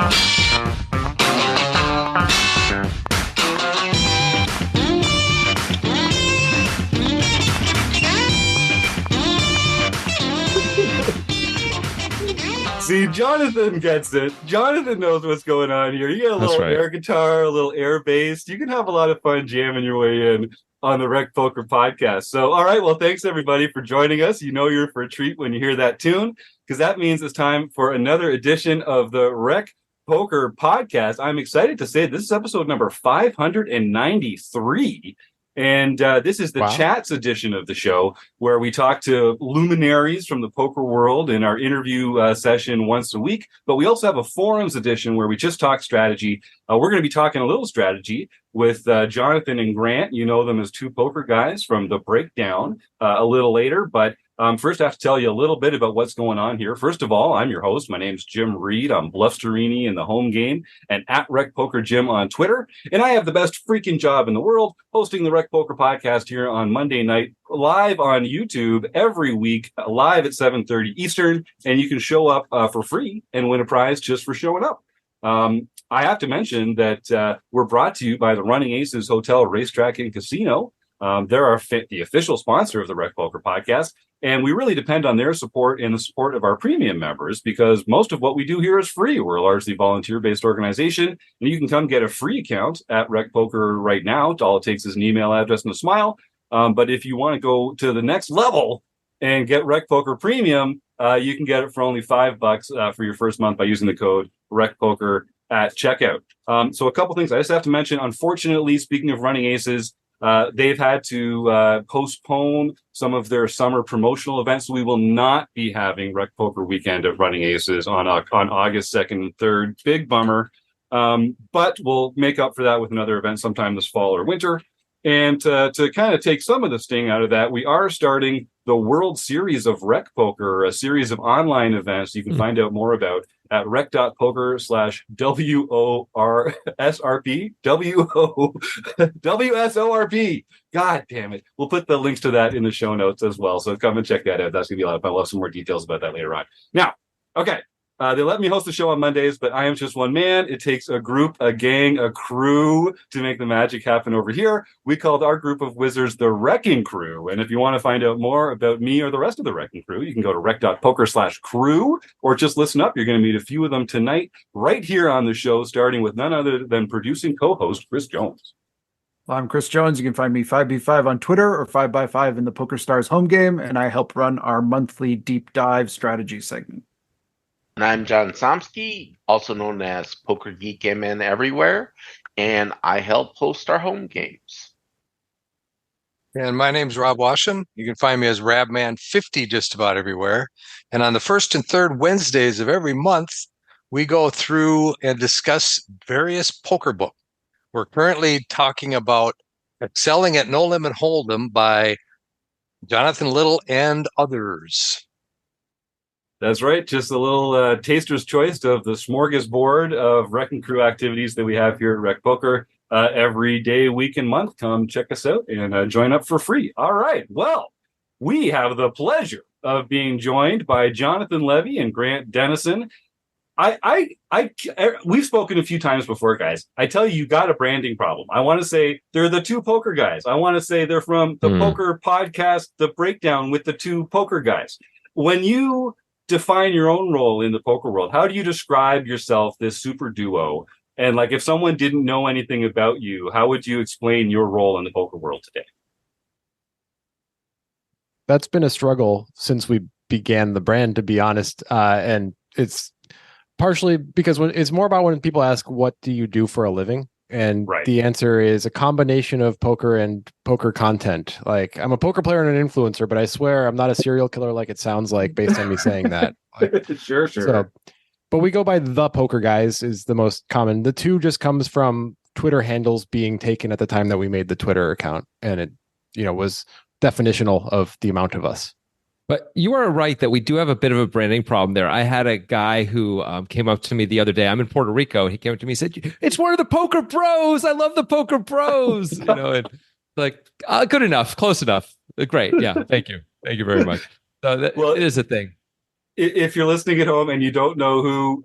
See, Jonathan gets it. Jonathan knows what's going on here. You get a little air guitar, a little air bass. You can have a lot of fun jamming your way in on the Rec Poker podcast. So, all right, well, thanks everybody for joining us. You know you're for a treat when you hear that tune, because that means it's time for another edition of the Rec Poker podcast. I'm excited to say this is episode number 593. And this is the chats edition of the show, where we talk to luminaries from the poker world in our interview session once a week. But we also have a forums edition where we just talk strategy. We're going to be talking a little strategy with Jonathan and Grant. You know them as two poker guys from The Breakdown a little later. But first, I have to tell you a little bit about what's going on here. First of all, I'm your host. My name's Jim Reid. I'm Bluffsterini in the home game and at RecPokerJim on Twitter. And I have the best freaking job in the world, hosting the Rec Poker podcast here on Monday night, live on YouTube every week, live at 7:30 Eastern. And you can show up for free and win a prize just for showing up. I have to mention that we're brought to you by the Running Aces Hotel, Racetrack, and Casino. They're the official sponsor of the Rec Poker podcast, and we really depend on their support and the support of our premium members, because most of what we do here is free. We're a largely volunteer-based organization, and you can come get a free account at Rec Poker right now. All it takes is an email address and a smile. But if you want to go to the next level and get Rec Poker Premium, you can get it for only $5 for your first month by using the code RecPoker at checkout. So a couple things I just have to mention. Unfortunately, speaking of Running Aces, they've had to postpone some of their summer promotional events. We will not be having Rec Poker Weekend at Running Aces on August 2nd and 3rd. Big bummer. But we'll make up for that with another event sometime this fall or winter. And to kind of take some of the sting out of that, we are starting the World Series of Rec Poker, a series of online events you can find out more about at rec.poker/WORSRP. WSORP. God damn it. We'll put the links to that in the show notes as well. So come and check that out. That's going to be a lot of fun. We'll have some more details about that later on. Now, okay. They let me host the show on Mondays, but I am just one man. It takes a group, a gang, a crew to make the magic happen over here. We called our group of wizards the Wrecking Crew. And if you want to find out more about me or the rest of the Wrecking Crew, you can go to rec.poker/crew or just listen up. You're going to meet a few of them tonight right here on the show, starting with none other than producing co-host Chris Jones. Well, I'm Chris Jones. You can find me 5B5 on Twitter or 5x5 in the Poker Stars home game, and I help run our monthly deep dive strategy segment. And I'm John Somsky, also known as Poker Geek MN Everywhere, and I help host our home games. And my name's Rob Washin. You can find me as Rabman50 just about everywhere. And on the first and third Wednesdays of every month, we go through and discuss various poker books. We're currently talking about Excelling at No Limit Hold'em by Jonathan Little and others. That's right. Just a little taster's choice of the smorgasbord of Wrecking Crew activities that we have here at Rec Poker every day, week, and month. Come check us out and join up for free. All right. Well, we have the pleasure of being joined by Jonathan Levy and Grant Denison. We've spoken a few times before, guys. I tell you got a branding problem. I want to say they're the two poker guys. I want to say they're from the poker podcast, The Breakdown, with the two poker guys. When you define your own role in the poker world, how do you describe yourself, this super duo? And like, if someone didn't know anything about you, how would you explain your role in the poker world today? That's been a struggle since we began the brand, to be honest. And it's partially because it's more about when people ask, what do you do for a living? And the answer is a combination of poker and poker content. Like, I'm a poker player and an influencer, but I swear I'm not a serial killer like it sounds like based on me saying that. Like, sure. So, but we go by the poker guys is the most common. The two just comes from Twitter handles being taken at the time that we made the Twitter account. And it, was definitional of the amount of us. But you are right that we do have a bit of a branding problem there. I had a guy who came up to me the other day. I'm in Puerto Rico. He came up to me and said, "It's one of the poker bros. I love the poker bros." And like, good enough, close enough. Great. Yeah. Thank you. Thank you very much. So it is a thing. If you're listening at home and you don't know who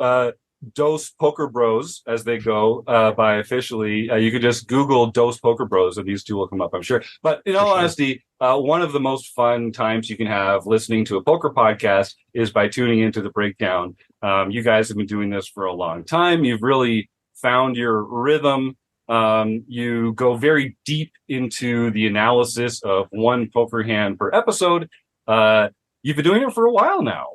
Dose Poker Bros as they go by officially. You could just Google Dose Poker Bros and these two will come up, I'm sure. But in all honesty, one of the most fun times you can have listening to a poker podcast is by tuning into the breakdown. You guys have been doing this for a long time. You've really found your rhythm. You go very deep into the analysis of one poker hand per episode. You've been doing it for a while now.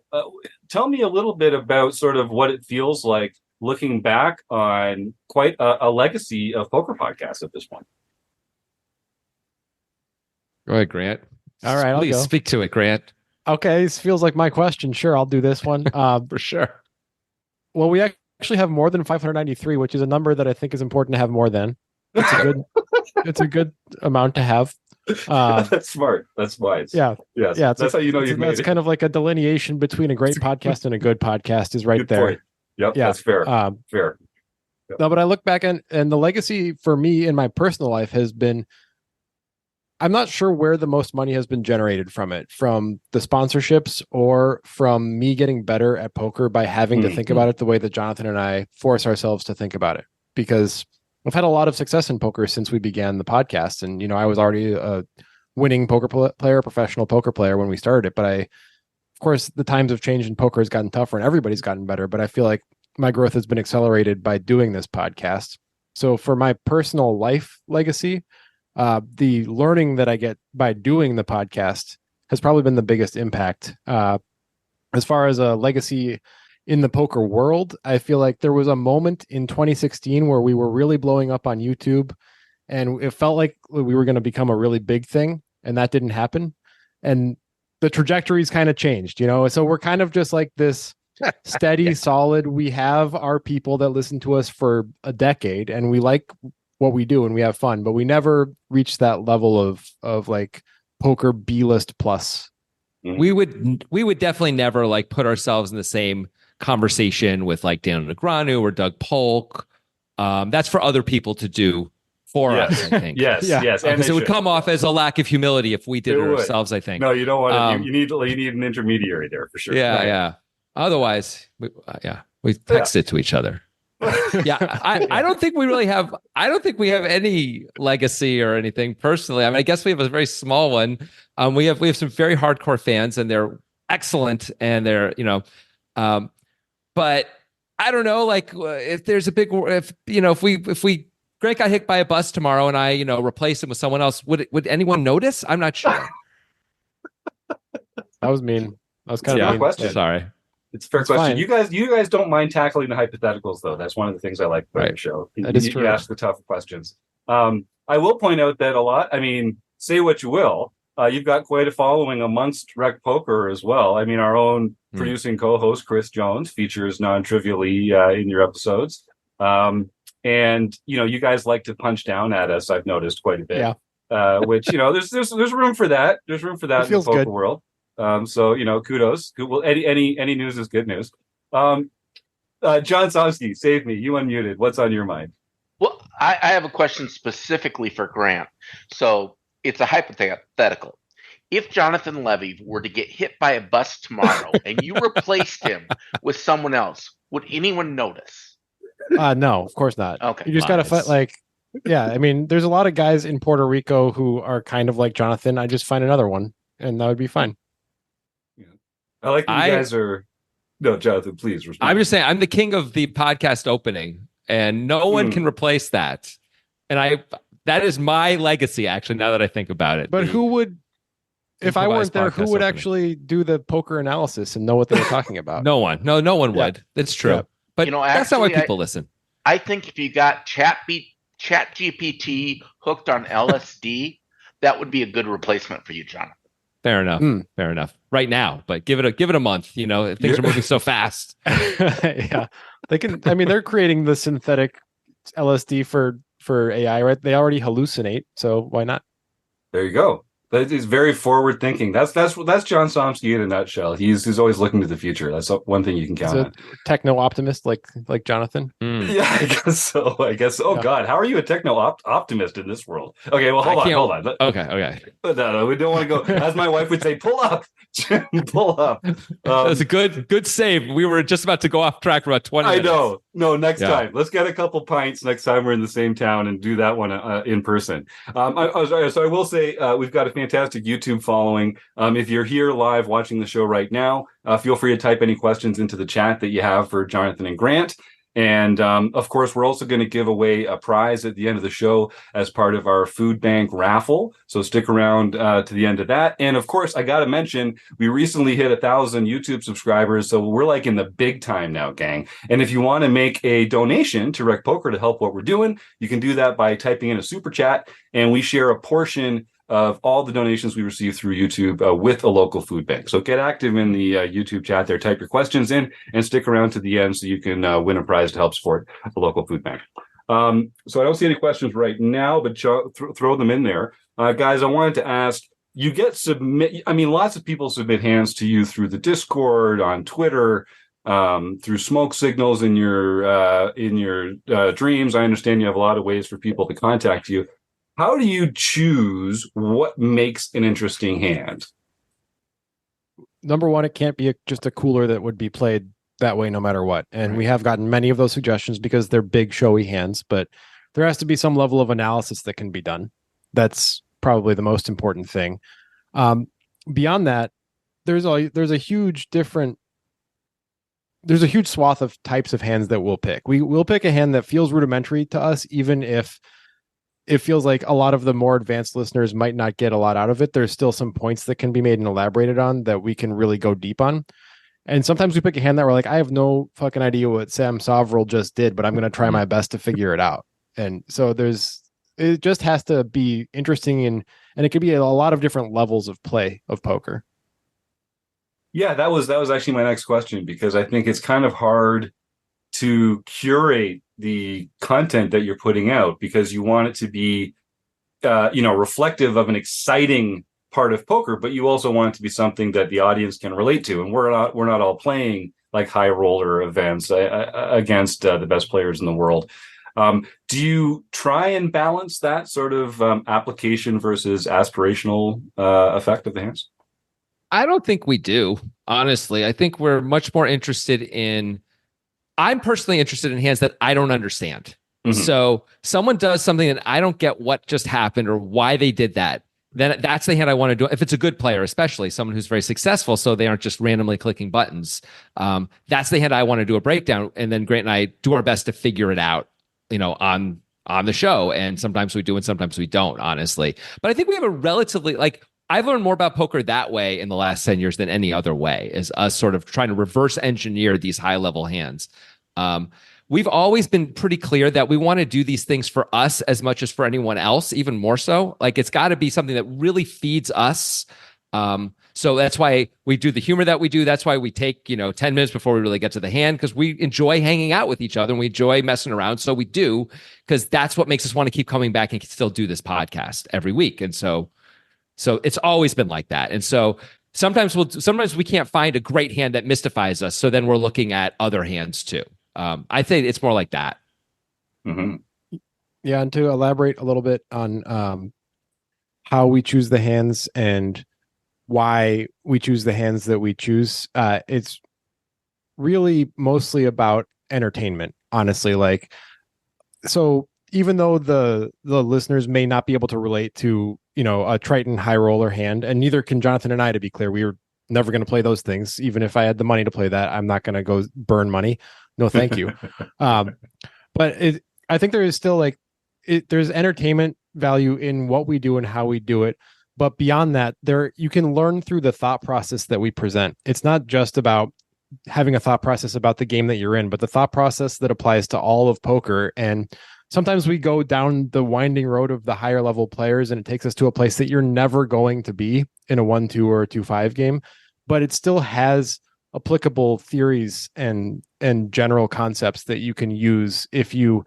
Tell me a little bit about sort of what it feels like looking back on quite a legacy of poker podcasts at this point. Go ahead, Grant. All right, please speak to it, Grant. Okay, this feels like my question. Sure, I'll do this one. For sure. Well, we actually have more than 593, which is a number that I think is important to have more than. It's a good amount to have. That's smart. That's wise. Yeah. Yes. Yeah. That's how you know you've made it. That's kind of like a delineation between a great podcast and a good podcast is right Good there. point. Yep. Yeah. That's fair. Fair. Yep. No, but I look back and the legacy for me in my personal life has been, I'm not sure where the most money has been generated from it, from the sponsorships or from me getting better at poker by having to think about it the way that Jonathan and I force ourselves to think about it. Because I've had a lot of success in poker since we began the podcast. And, you know, I was already a winning poker player, professional poker player when we started it. But of course, the times have changed and poker has gotten tougher and everybody's gotten better. But I feel like my growth has been accelerated by doing this podcast. So for my personal life legacy, the learning that I get by doing the podcast has probably been the biggest impact. As far as a legacy in the poker world, I feel like there was a moment in 2016 where we were really blowing up on YouTube and it felt like we were going to become a really big thing, and that didn't happen. And the trajectories kind of changed, you know? So we're kind of just like this steady, solid. We have our people that listen to us for a decade and we like what we do and we have fun, but we never reached that level of like poker B-list plus. We would definitely never like put ourselves in the same conversation with like Dan Negreanu or Doug Polk. That's for other people to do for us, I think. Yes. Because it would come off as a lack of humility if we did it ourselves, I think. No, you don't want to. You need an intermediary there for sure. Yeah, yeah. Otherwise, we text it to each other. I don't think we really have. I don't think we have any legacy or anything personally. I mean, I guess we have a very small one. We have some very hardcore fans, and they're excellent, and they're but I don't know. Like, if there's a big, if we Greg got hit by a bus tomorrow, and I replace him with someone else, would anyone notice? I'm not sure. That was mean. That was kind of mean. Question. Sorry. It's a fair question. Fine. You guys don't mind tackling the hypotheticals, though. That's one of the things I like about the show. You ask the tough questions. I will point out that a lot. I mean, say what you will. You've got quite a following amongst Rec Poker as well. I mean, our own producing co-host Chris Jones features non-trivially in your episodes, and you guys like to punch down at us. I've noticed quite a bit. Yeah. Which there's room for that. There's room for that in the poker world. So kudos. Any news is good news. John Somsky, save me. You unmuted. What's on your mind? Well, I have a question specifically for Grant. So it's a hypothetical. If Jonathan Levy were to get hit by a bus tomorrow and you replaced him with someone else, would anyone notice? No, of course not. Okay. You just got to fight I mean, there's a lot of guys in Puerto Rico who are kind of like Jonathan. I just find another one and that would be fine. I like that you guys are. No, Jonathan, please respond. I'm just saying, I'm the king of the podcast opening, and no one can replace that. And that is my legacy, actually. Now that I think about it, but who would, if I weren't there, who would actually do the poker analysis and know what they were talking about? No one. No one would. That's true. Yeah. But that's not why people listen. I think if you got ChatGPT hooked on LSD, that would be a good replacement for you, Jonathan. Fair enough. Fair enough. Right now, but give it a month. Things are moving so fast. Yeah, they can. I mean, they're creating the synthetic LSD for AI, right? They already hallucinate, so why not? There you go. That is very forward thinking. That's John Somsky in a nutshell. He's always looking to the future. That's one thing you can count on. Techno optimist like Jonathan. Yeah, I guess so. Oh, yeah. God, how are you a techno optimist in this world? Okay, well, hold on. Okay. No, we don't want to go. As my wife would say, pull up, Jim, pull up. That's a good save. We were just about to go off track for about 20 minutes. I know. No, next time. Let's get a couple pints next time we're in the same town and do that one in person. So I will say we've got a fantastic YouTube following. If you're here live watching the show right now, feel free to type any questions into the chat that you have for Jonathan and Grant. And of course, we're also going to give away a prize at the end of the show as part of our food bank raffle. So stick around to the end of that. And of course, I got to mention, we recently hit 1,000 YouTube subscribers. So we're like in the big time now, gang. And if you want to make a donation to RecPoker to help what we're doing, you can do that by typing in a super chat. And we share a portion of all the donations we receive through YouTube with a local food bank. So get active in the YouTube chat there, type your questions in, and stick around to the end so you can win a prize to help support a local food bank. So I don't see any questions right now, but throw them in there. Guys, I wanted to ask, you get lots of people submit hands to you through the Discord, on Twitter, through smoke signals in your dreams. I understand you have a lot of ways for people to contact you. How do you choose what makes an interesting hand? Number one, it can't be just a cooler that would be played that way no matter what. And we have gotten many of those suggestions because they're big, showy hands, but there has to be some level of analysis that can be done. That's probably the most important thing. Beyond that, there's a huge swath of types of hands that we'll pick. We'll pick a hand that feels rudimentary to us, even if it feels like a lot of the more advanced listeners might not get a lot out of it. There's still some points that can be made and elaborated on that we can really go deep on. And sometimes we pick a hand that we're like, I have no fucking idea what Sam Soverel just did, but I'm going to try my best to figure it out. And so it just has to be interesting, and it could be a lot of different levels of play of poker. Yeah, that was actually my next question, because I think it's kind of hard to curate the content that you're putting out, because you want it to be reflective of an exciting part of poker, but you also want it to be something that the audience can relate to. And we're not all playing like high roller events against the best players in the world. Do you try and balance that sort of application versus aspirational effect of the hands? I don't think we do, honestly. I think we're much more I'm personally interested in hands that I don't understand. Mm-hmm. So someone does something that I don't get what just happened or why they did that, then that's the hand I want to do. If it's a good player, especially someone who's very successful, so they aren't just randomly clicking buttons, that's the hand I want to do a breakdown. And then Grant and I do our best to figure it out, on the show. And sometimes we do and sometimes we don't, honestly. But I think we have a relatively, I've learned more about poker that way in the last 10 years than any other way, is us sort of trying to reverse engineer these high level hands. We've always been pretty clear that we want to do these things for us as much as for anyone else, even more so. It's got to be something that really feeds us. So that's why we do the humor that we do. That's why we take, 10 minutes before we really get to the hand, because we enjoy hanging out with each other and we enjoy messing around. So we do, because that's what makes us want to keep coming back and still do this podcast every week. And so it's always been like that. And so sometimes we can't find a great hand that mystifies us. So then we're looking at other hands too. I think it's more like that. Mm-hmm. Yeah. And to elaborate a little bit on how we choose the hands and why we choose the hands that we choose, it's really mostly about entertainment, honestly. So even though the listeners may not be able to relate to, a Triton high roller hand, and neither can Jonathan and I, to be clear, we were never going to play those things. Even if I had the money to play that, I'm not going to go burn money. No, thank you. But I think there is still there's entertainment value in what we do and how we do it. But beyond that, you can learn through the thought process that we present. It's not just about having a thought process about the game that you're in, but the thought process that applies to all of poker. And sometimes we go down the winding road of the higher level players, and it takes us to a place that you're never going to be in a 1-2 or a 2-5 game, but it still has applicable theories and general concepts that you can use if you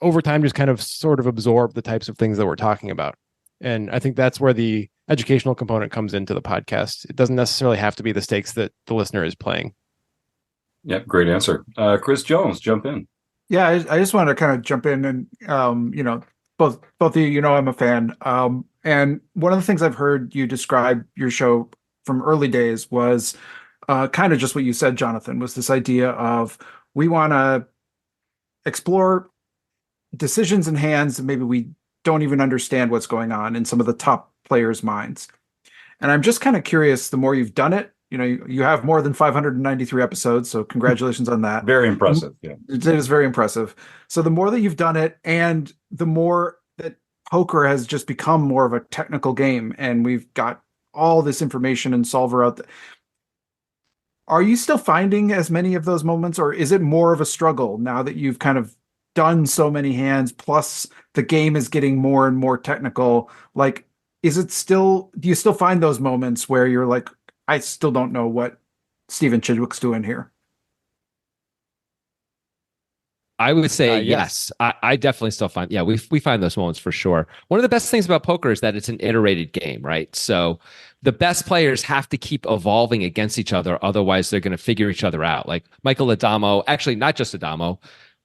over time just kind of sort of absorb the types of things that we're talking about. And I think that's where the educational component comes into the podcast. It doesn't necessarily have to be the stakes that the listener is playing. Yep, great answer. Chris Jones, jump in. Yeah, I just wanted to kind of jump in and, both of you, I'm a fan. And one of the things I've heard you describe your show from early days was kind of just what you said, Jonathan, was this idea of we want to explore decisions in hands that maybe we don't even understand what's going on in some of the top players' minds. And I'm just kind of curious, the more you've done it, you have more than 593 episodes, so congratulations on that. Very impressive. Yeah, it is very impressive. So the more that you've done it, and the more that poker has just become more of a technical game, and we've got all this information and solver out there, are you still finding as many of those moments, or is it more of a struggle now that you've kind of done so many hands, plus the game is getting more and more technical? Like, do you still find those moments where you're like, I still don't know what Stephen Chidwick's doing here? I would say yes. I definitely still find, we find those moments for sure. One of the best things about poker is that it's an iterated game, right? So the best players have to keep evolving against each other. Otherwise, they're going to figure each other out. Like Michael Adamo, actually not just Adamo,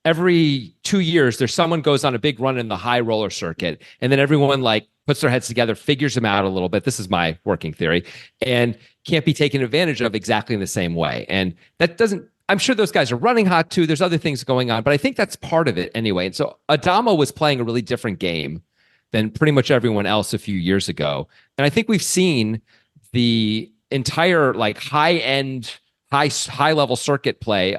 every 2 years, there's someone goes on a big run in the high roller circuit, and then everyone like puts their heads together, figures them out a little bit. This is my working theory, and can't be taken advantage of exactly in the same way. And that doesn't, I'm sure those guys are running hot too. There's other things going on, but I think that's part of it anyway. And so Adamo was playing a really different game than pretty much everyone else a few years ago. And I think we've seen the entire like high-end, high-level circuit play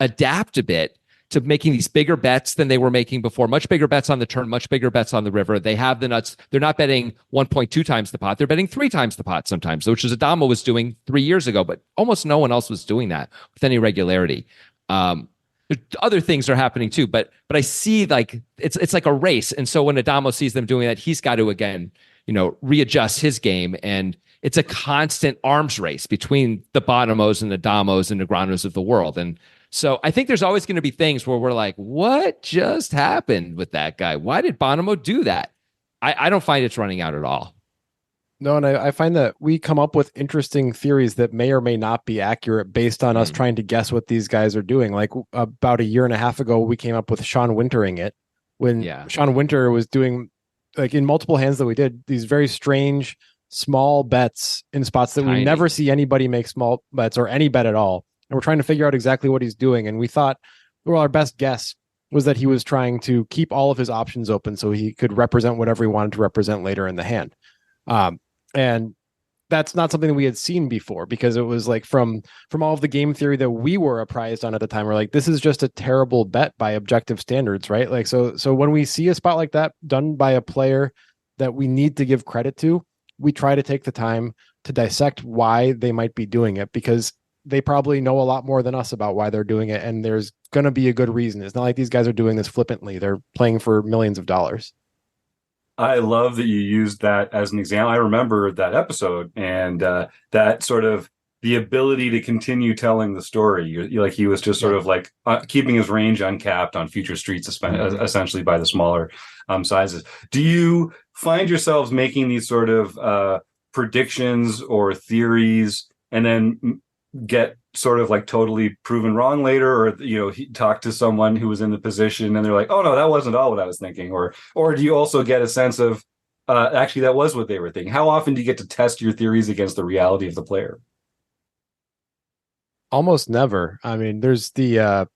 adapt a bit to making these bigger bets than they were making before. Much bigger bets on the turn, much bigger bets on the river. They have the nuts. They're not betting 1.2 times the pot. They're betting 3 times the pot sometimes, which is Adamo was doing 3 years ago, but almost no one else was doing that with any regularity. Other things are happening too, but I see like it's like a race. And so when Adamo sees them doing that, he's got to again, readjust his game. And it's a constant arms race between the Bonomos and the Damos and the Negranos of the world. And so I think there's always going to be things where we're like, what just happened with that guy? Why did Bonomo do that? I don't find it's running out at all. No, and I find that we come up with interesting theories that may or may not be accurate based on us trying to guess what these guys are doing. Like about a year and a half ago, we came up with Sean Wintering it when Sean Winter was doing, like in multiple hands that we did, these very strange small bets in spots that we never see anybody make small bets or any bet at all. And we're trying to figure out exactly what he's doing. And we thought, well, our best guess was that he was trying to keep all of his options open so he could represent whatever he wanted to represent later in the hand. And that's not something that we had seen before, because it was like from all of the game theory that we were apprised on at the time, we're like, this is just a terrible bet by objective standards, right? Like, so when we see a spot like that done by a player that we need to give credit to, we try to take the time to dissect why they might be doing it, because they probably know a lot more than us about why they're doing it. And there's going to be a good reason. It's not like these guys are doing this flippantly. They're playing for millions of dollars. I love that you used that as an example. I remember that episode and that sort of the ability to continue telling the story. Like he was just sort of like keeping his range uncapped on future streets, essentially by the smaller sizes. Do you find yourselves making these sort of predictions or theories and then get sort of like totally proven wrong later, or talk to someone who was in the position and they're like, oh no, that wasn't all what I was thinking, or do you also get a sense of actually that was what they were thinking? How often do you get to test your theories against the reality of the player? Almost never. I mean, there's the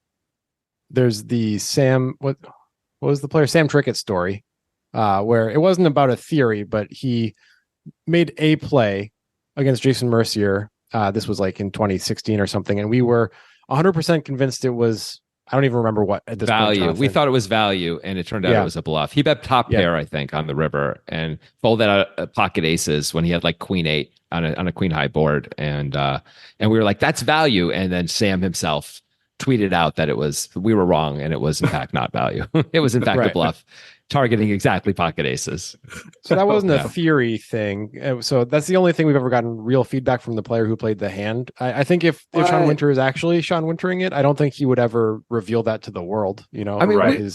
Sam, what was the player, Sam Trickett story, where it wasn't about a theory, but he made a play against Jason Mercier. This was like in 2016 or something, and we were 100% convinced it was, I don't even remember what at this value. point. We thought it was value, and it turned out it was a bluff. He bet top pair, I think, on the river, and folded out pocket aces when he had like queen 8 on a queen high board, and we were like, that's value. And then Sam himself tweeted out that we were wrong, and it was in fact not value. It was in fact a bluff, targeting exactly pocket aces. So that wasn't a theory thing. So that's the only thing we've ever gotten real feedback from the player who played the hand. I think if Sean Winter is actually Sean Wintering it, I don't think he would ever reveal that to the world. I mean,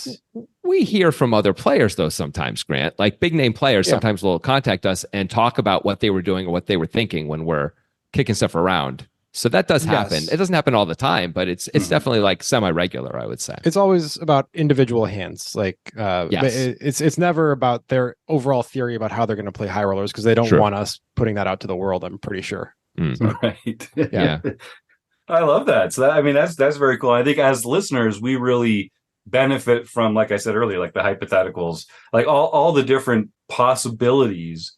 we hear from other players though sometimes, Grant. Like big name players sometimes will contact us and talk about what they were doing or what they were thinking when we're kicking stuff around. So that does happen. Yes. It doesn't happen all the time, but it's definitely like semi-regular, I would say. It's always about individual hands. Like it's never about their overall theory about how they're going to play high rollers, because they don't want us putting that out to the world, I'm pretty sure. So, right. Yeah. I love that. So that's very cool. I think as listeners, we really benefit from, like I said earlier, like the hypotheticals, like all the different possibilities,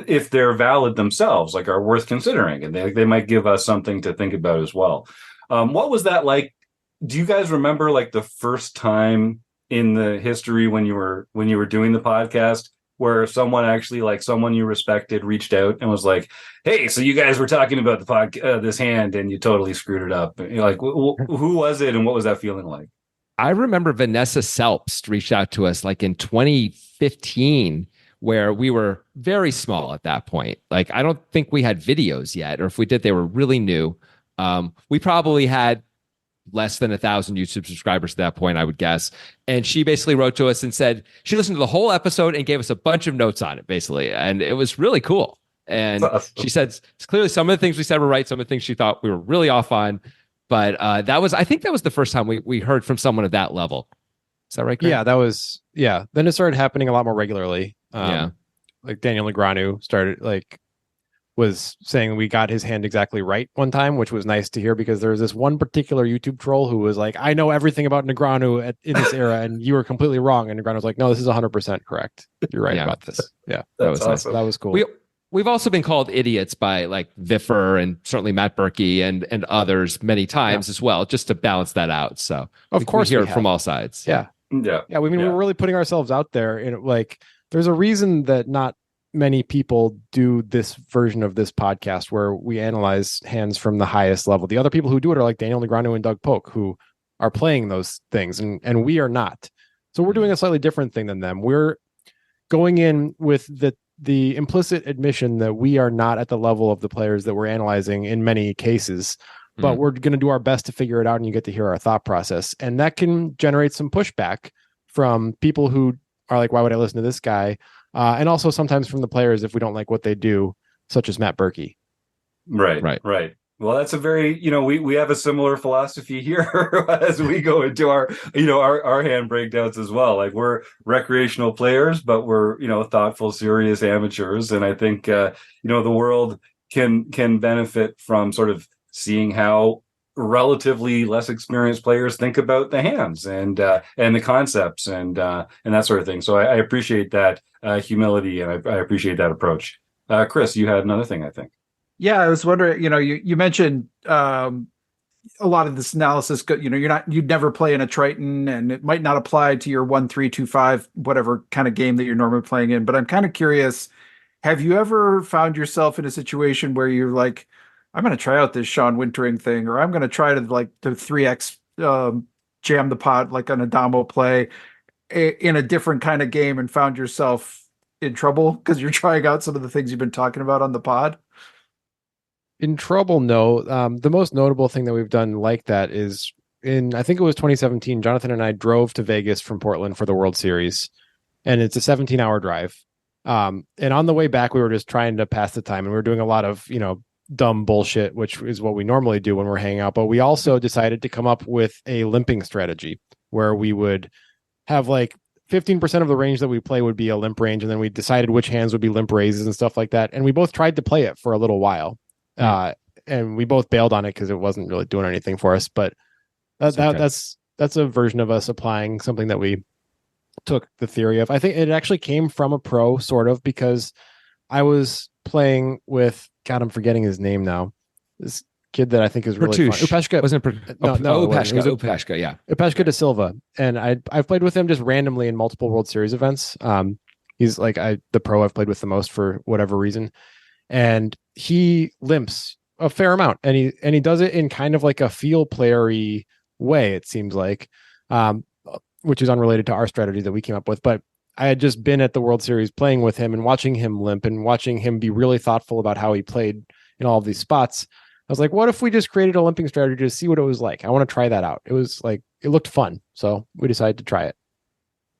if they're valid themselves, like are worth considering, and they might give us something to think about as well. What was that like? Do you guys remember like the first time in the history when you were doing the podcast where someone actually, like someone you respected, reached out and was like, "Hey, so you guys were talking about the this hand and you totally screwed it up"? You're like, who was it and what was that feeling like? I remember Vanessa Selbst reached out to us like in 2015, where we were very small at that point. Like, I don't think we had videos yet, or if we did, they were really new. We probably had less than 1,000 YouTube subscribers at that point, I would guess. And she basically wrote to us and said she listened to the whole episode and gave us a bunch of notes on it, basically. And it was really cool. And she said clearly some of the things we said were right, some of the things she thought we were really off on. But I think that was the first time we heard from someone at that level. Is that right, Grant? Then it started happening a lot more regularly. Like Daniel Negreanu was saying we got his hand exactly right one time, which was nice to hear, because there was this one particular YouTube troll who was like, "I know everything about Negreanu in this era, and you were completely wrong." And Negreanu was like, "No, this is 100% correct. You're right about this." Yeah, that was awesome. Nice. That was cool. We've also been called idiots by like Viffer and certainly Matt Berkey and others many times as well, just to balance that out. So of course we hear it from all sides. Yeah. We're really putting ourselves out there, and like there's a reason that not many people do this version of this podcast where we analyze hands from the highest level. The other people who do it are like Daniel Negreanu and Doug Polk, who are playing those things, and we are not. So we're doing a slightly different thing than them. We're going in with the implicit admission that we are not at the level of the players that we're analyzing in many cases, but we're going to do our best to figure it out, and you get to hear our thought process. And that can generate some pushback from people who are like, "Why would I listen to this guy?" And also sometimes from the players if we don't like what they do, such as Matt Berkey. Right. Well, that's a very, we have a similar philosophy here as we go into our hand breakdowns as well. Like, we're recreational players, but we're, thoughtful, serious amateurs. And I think, the world can benefit from sort of seeing how relatively less experienced players think about the hands and the concepts and that sort of thing. So I appreciate that humility, and I appreciate that approach. Chris, you had another thing, I think. Yeah, I was wondering, you mentioned a lot of this analysis, you'd never play in a Triton, and it might not apply to your 1-3-2-5, whatever kind of game that you're normally playing in. But I'm kind of curious, have you ever found yourself in a situation where you're like, I'm going to try out this Sean Wintering thing, or I'm going to try to the 3X jam the pot like an Adamo play in a different kind of game, and found yourself in trouble because you're trying out some of the things you've been talking about on the pod? In trouble, no. The most notable thing that we've done like that is I think it was 2017, Jonathan and I drove to Vegas from Portland for the World Series, and it's a 17-hour drive. And on the way back, we were just trying to pass the time, and we were doing a lot of, dumb bullshit, which is what we normally do when we're hanging out. But we also decided to come up with a limping strategy where we would have like 15% of the range that we play would be a limp range, and then we decided which hands would be limp raises and stuff like that. And we both tried to play it for a little while. And we both bailed on it because it wasn't really doing anything for us. But that's a version of us applying something that we took the theory of. I think it actually came from a pro, sort of, because I was playing with, God, I'm forgetting his name now. This kid that I think is really fun. Upeshka. Wasn't it? Upeshka, yeah. Upeshka da Silva. And I've played with him just randomly in multiple World Series events. He's like the pro I've played with the most for whatever reason. And he limps a fair amount, and he does it in kind of like a field playery way, it seems like, which is unrelated to our strategy that we came up with. But I had just been at the World Series playing with him and watching him limp and watching him be really thoughtful about how he played in all of these spots. I was like, what if we just created a limping strategy to see what it was like? I want to try that out. It was like, it looked fun. So we decided to try it.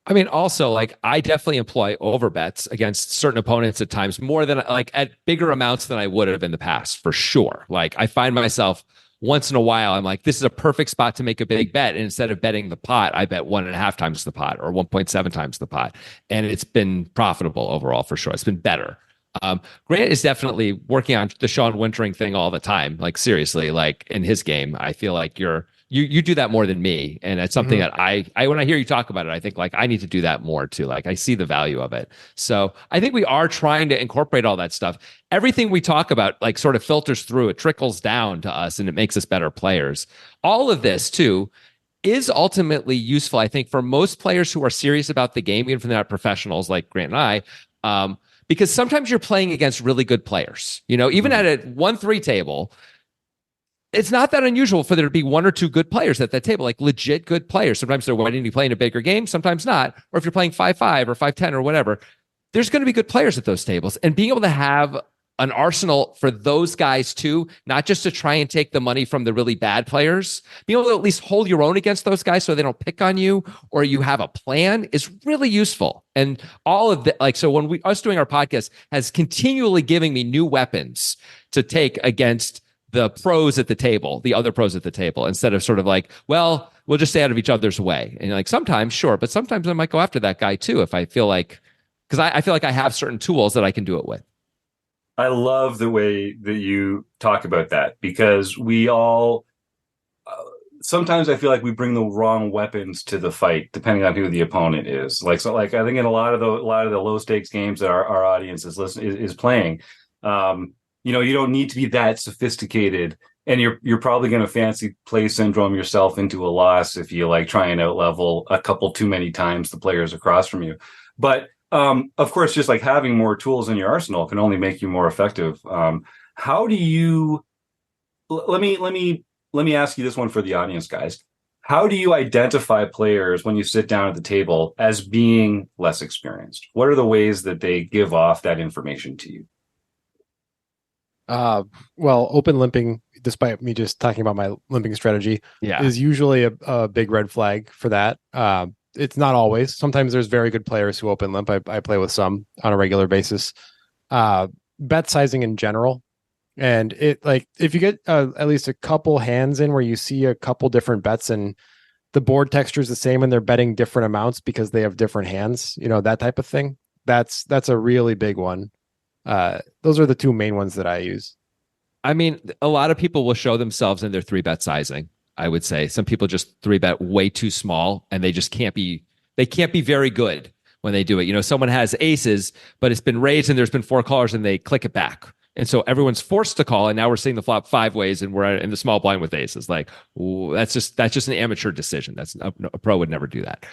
I mean, also, like, I definitely employ overbets against certain opponents at times, more than like at bigger amounts than I would have in the past, for sure. Like, I find myself once in a while, I'm like, this is a perfect spot to make a big bet. And instead of betting the pot, I bet 1.5 times the pot or 1.7 times the pot. And it's been profitable overall, for sure. It's been better. Grant is definitely working on the Sean Wintering thing all the time. Like, seriously, like in his game, I feel like you do that more than me. And it's something that I when I hear you talk about it, I think like I need to do that more too. Like, I see the value of it. So I think we are trying to incorporate all that stuff. Everything we talk about like sort of filters through, it trickles down to us, and it makes us better players. All of this too is ultimately useful, I think, for most players who are serious about the game, even if they're not professionals like Grant and I. Because sometimes you're playing against really good players. You know, even at a 1-3 table, it's not that unusual for there to be 1 or 2 good players at that table, like legit good players. Sometimes they're winning, you play in a bigger game, sometimes not. Or if you're playing 5-5 or 5-10 or whatever, there's going to be good players at those tables. And being able to have an arsenal for those guys too, not just to try and take the money from the really bad players, being able to at least hold your own against those guys so they don't pick on you, or you have a plan, is really useful. And all of that, like, so when us doing our podcast has continually giving me new weapons to take against the pros at the table, the other pros at the table, instead of sort of like, well, we'll just stay out of each other's way. And like, sometimes, sure, but sometimes I might go after that guy too if I feel like, because I feel like I have certain tools that I can do it with. I love the way that you talk about that, because we all sometimes I feel like we bring the wrong weapons to the fight, depending on who the opponent is. Like, so, like I think in a lot of the low stakes games that our audience is playing, you know, you don't need to be that sophisticated, and you're probably going to fancy play syndrome yourself into a loss if you like try and outlevel a couple too many times the players across from you. But of course, just like having more tools in your arsenal can only make you more effective. How do you? Let me ask you this one for the audience, guys. How do you identify players when you sit down at the table as being less experienced? What are the ways that they give off that information to you? Well, open limping, despite me just talking about my limping strategy, is usually a big red flag for that. It's not always. Sometimes there's very good players who open limp. I play with some on a regular basis. Bet sizing in general. And it, like, if you get at least a couple hands in where you see a couple different bets and the board texture is the same and they're betting different amounts because they have different hands, you know, that type of thing. That's a really big one. Those are the 2 main ones that I use. I mean, a lot of people will show themselves in their 3-bet sizing. I would say some people just 3-bet way too small, and they just can't be very good when they do it. You know, someone has aces, but it's been raised and there's been 4 callers and they click it back. And so everyone's forced to call, and now we're seeing the flop 5 ways, and we're in the small blind with aces. Like, ooh, that's just an amateur decision. That's a pro would never do that.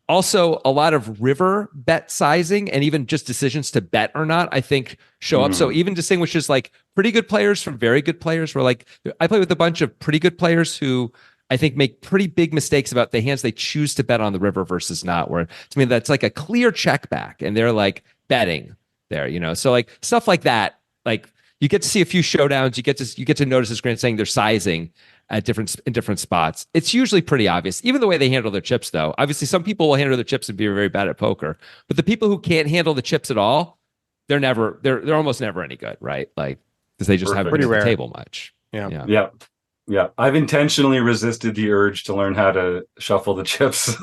Also, a lot of river bet sizing and even just decisions to bet or not, I think, show up. So even distinguishes like pretty good players from very good players. Where like I play with a bunch of pretty good players who I think make pretty big mistakes about the hands they choose to bet on the river versus not. Where to me that's like a clear check back, and they're like betting there, you know. So like stuff like that. Like you get to see a few showdowns. You get to notice, as Grant saying, they're sizing at different spots. It's usually pretty obvious. Even the way they handle their chips, though. Obviously, some people will handle their chips and be very bad at poker. But the people who can't handle the chips at all, they're almost never any good, right? Like, because they just haven't been at the table much. Yeah. I've intentionally resisted the urge to learn how to shuffle the chips.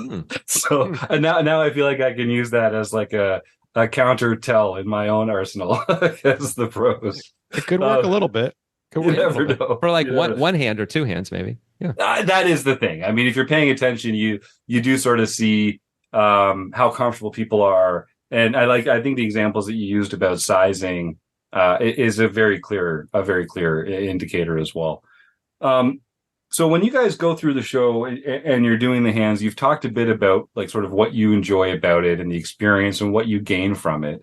So and now I feel like I can use that as like a counter tell in my own arsenal against the pros. It could work a little bit. You never know. For like one hand or 2 hands, maybe. Yeah, that is the thing. I mean, if you're paying attention, you do sort of see how comfortable people are, and I think the examples that you used about sizing is a very clear indicator as well. So when you guys go through the show and you're doing the hands, you've talked a bit about like sort of what you enjoy about it and the experience and what you gain from it.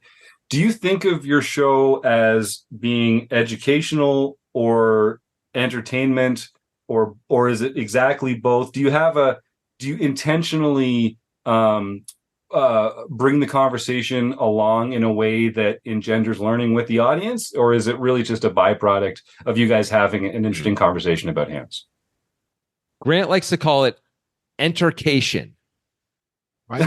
Do you think of your show as being educational or entertainment, or is it exactly both? Do you intentionally bring the conversation along in a way that engenders learning with the audience, or is it really just a byproduct of you guys having an interesting conversation about hands? Grant likes to call it entercation. Why do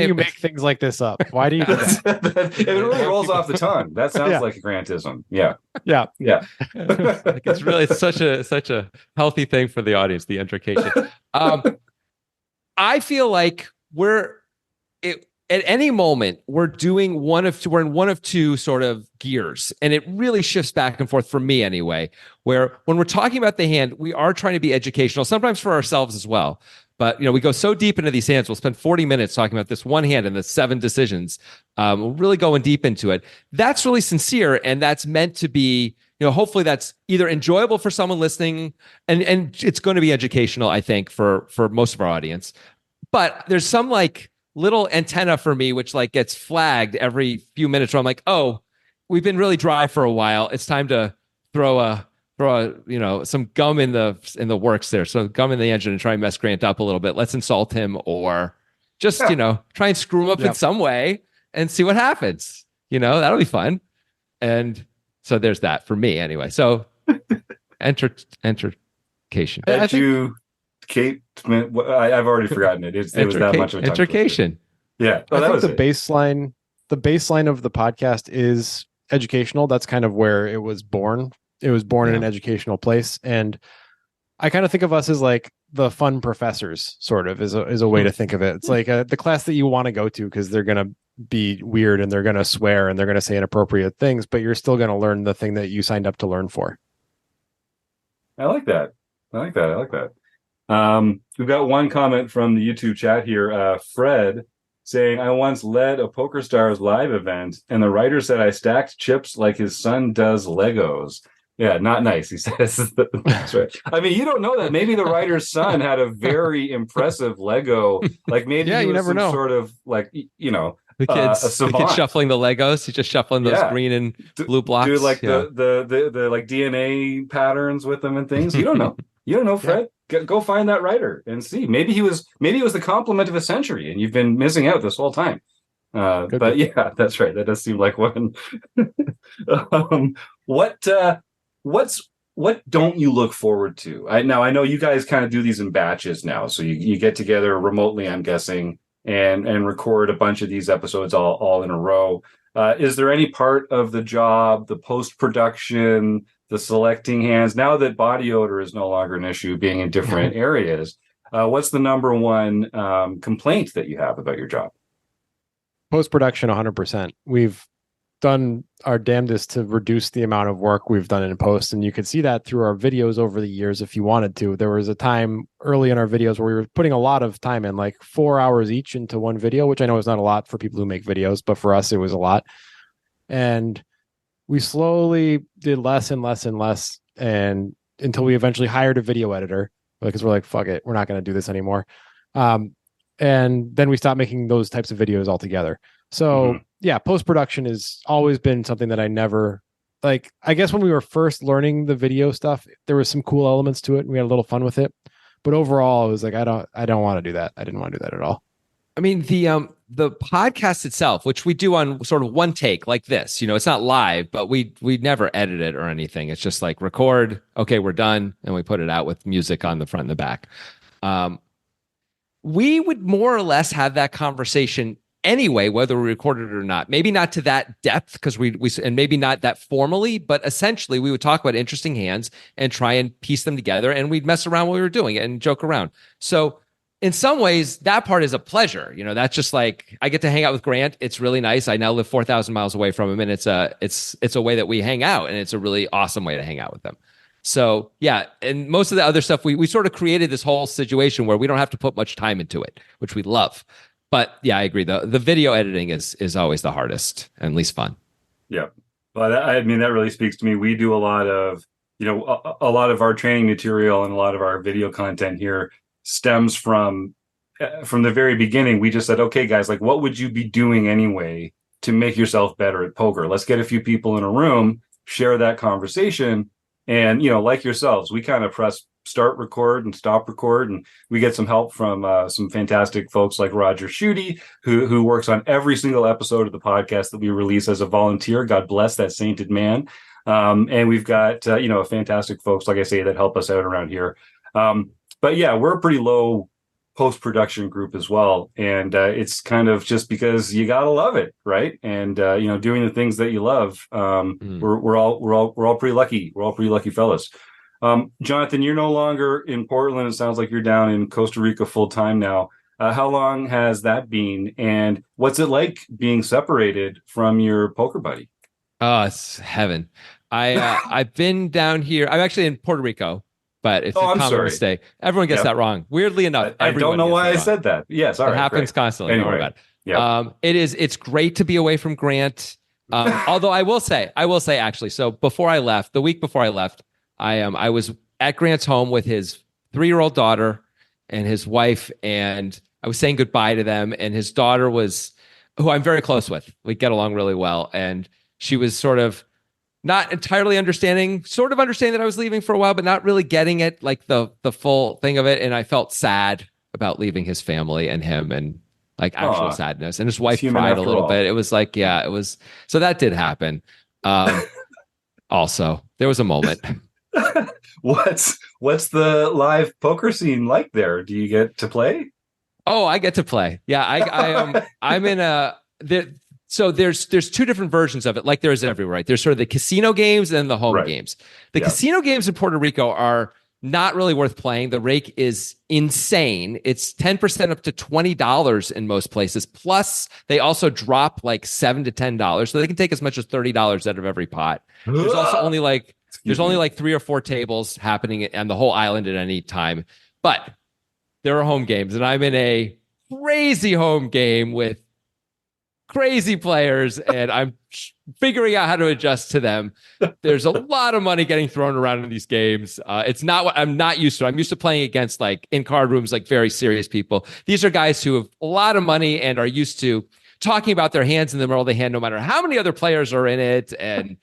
you make things like this up? Why do you do that? It really rolls off the tongue. That sounds like a Grantism. Yeah. Like it's such a healthy thing for the audience, the intrication. I feel like at any moment we're in one of two sort of gears, and it really shifts back and forth for me anyway, where when we're talking about the hand, we are trying to be educational, sometimes for ourselves as well. But we go so deep into these hands. We'll spend 40 minutes talking about this one hand and the 7 decisions. We're really going deep into it. That's really sincere, and that's meant to be, hopefully that's either enjoyable for someone listening, and it's going to be educational, I think, for most of our audience. But there's some like little antenna for me, which like gets flagged every few minutes where I'm like, oh, we've been really dry for a while. It's time to throw some gum in the works there. So gum in the engine and try and mess Grant up a little bit. Let's insult him or just, try and screw him up in some way and see what happens. That'll be fun. And so there's that for me anyway. So entercation. Kate, I've already forgotten it. It was that much of a education. Yeah. I think the baseline of the podcast is educational. That's kind of where it was born. It was born in an educational place. And I kind of think of us as like the fun professors, sort of, is a way to think of it. It's like the class that you want to go to because they're going to be weird and they're going to swear and they're going to say inappropriate things, but you're still going to learn the thing that you signed up to learn for. I like that. We've got one comment from the YouTube chat here. Fred saying, I once led a PokerStars live event and the writer said I stacked chips like his son does Legos. Yeah, not nice, he says. That's right. I mean, you don't know that. Maybe the writer's son had a very impressive Lego. Like maybe he was never know. Sort of like, the kids shuffling the Legos. He's just shuffling those green and blue blocks. Do like the like DNA patterns with them and things. You don't know. You don't know, Fred. Go find that writer and see. Maybe it was the compliment of a century, and you've been missing out this whole time. But yeah, that's right. That does seem like one. What don't you look forward to? I know you guys kind of do these in batches now, so you get together remotely, I'm guessing, and record a bunch of these episodes all in a row. Is there any part of the job, the post-production, the selecting hands, now that body odor is no longer an issue, being in different areas, what's the number one complaint that you have about your job? Post-production, 100%. We've done our damnedest to reduce the amount of work we've done in post, and you can see that through our videos over the years if you wanted to. There was a time early in our videos where we were putting a lot of time in, like 4 hours each into one video, which I know is not a lot for people who make videos, but for us it was a lot. And we slowly did less and less and less, and until we eventually hired a video editor, because we're like, fuck it, we're not going to do this anymore. And then we stopped making those types of videos altogether. So post-production has always been something that I never like. I guess when we were first learning the video stuff, there was some cool elements to it and we had a little fun with it. But overall, it was like, I don't want to do that. I didn't want to do that at all. I mean, the podcast itself, which we do on sort of one take like this, it's not live, but we never edit it or anything. It's just like record, okay, we're done, and we put it out with music on the front and the back. We would more or less have that conversation anyway, whether we recorded it or not. Maybe not to that depth, because we and maybe not that formally, but essentially we would talk about interesting hands and try and piece them together, and we'd mess around while we were doing it and joke around. So in some ways, that part is a pleasure. That's just like, I get to hang out with Grant. It's really nice. I now live 4,000 miles away from him, and it's a way that we hang out, and it's a really awesome way to hang out with them. So yeah, and most of the other stuff, we sort of created this whole situation where we don't have to put much time into it, which we love. But yeah, I agree. The video editing is always the hardest and least fun. Yeah. Well, that really speaks to me. We do a lot of, a lot of our training material and a lot of our video content here stems from the very beginning. We just said, okay, guys, like, what would you be doing anyway to make yourself better at poker? Let's get a few people in a room, share that conversation. And, like yourselves, we kind of press start record and stop record, and we get some help from some fantastic folks like Roger Schutte, who works on every single episode of the podcast that we release as a volunteer. God bless that sainted man. And we've got fantastic folks, like I say, that help us out around here. But yeah, we're a pretty low post-production group as well, and it's kind of just because you gotta love it, right? And doing the things that you love. We're all pretty lucky. We're all pretty lucky fellas. Jonathan, you're no longer in Portland. It sounds like you're down in Costa Rica full time now. How long has that been, and what's it like being separated from your poker buddy? Oh, it's heaven. I've been down here. I'm actually in Puerto Rico. But it's a common mistake. Everyone gets that wrong. Weirdly enough, I don't know why I said that. Yes, all right. It happens constantly. Anyway, don't worry about it. It's great to be away from Grant. Although I will say actually. So the week before I left, I was at Grant's home with his 3-year-old daughter and his wife, and I was saying goodbye to them. And his daughter was, who I'm very close with. We get along really well, and she was sort of not entirely understanding that I was leaving for a while, but not really getting it, like the full thing of it. And I felt sad about leaving his family and him, and like actual sadness. And his wife cried a little bit. It was like, it was. So that did happen. Also, there was a moment. What's the live poker scene like there? Do you get to play? Oh, I get to play. Yeah, I'm in So there's 2 different versions of it, like there is everywhere, right? There's sort of the casino games and the home games. The casino games in Puerto Rico are not really worth playing. The rake is insane. It's 10% up to $20 in most places. Plus, they also drop like $7 to $10, so they can take as much as $30 out of every pot. There's also only like 3 or 4 tables happening on the whole island at any time. But there are home games, and I'm in a crazy home game with crazy players, and I'm figuring out how to adjust to them. There's a lot of money getting thrown around in these games. It's not what I'm not used to. I'm used to playing against, like, in card rooms, like very serious people. These are guys who have a lot of money and are used to talking about their hands in the middle of the hand, no matter how many other players are in it, and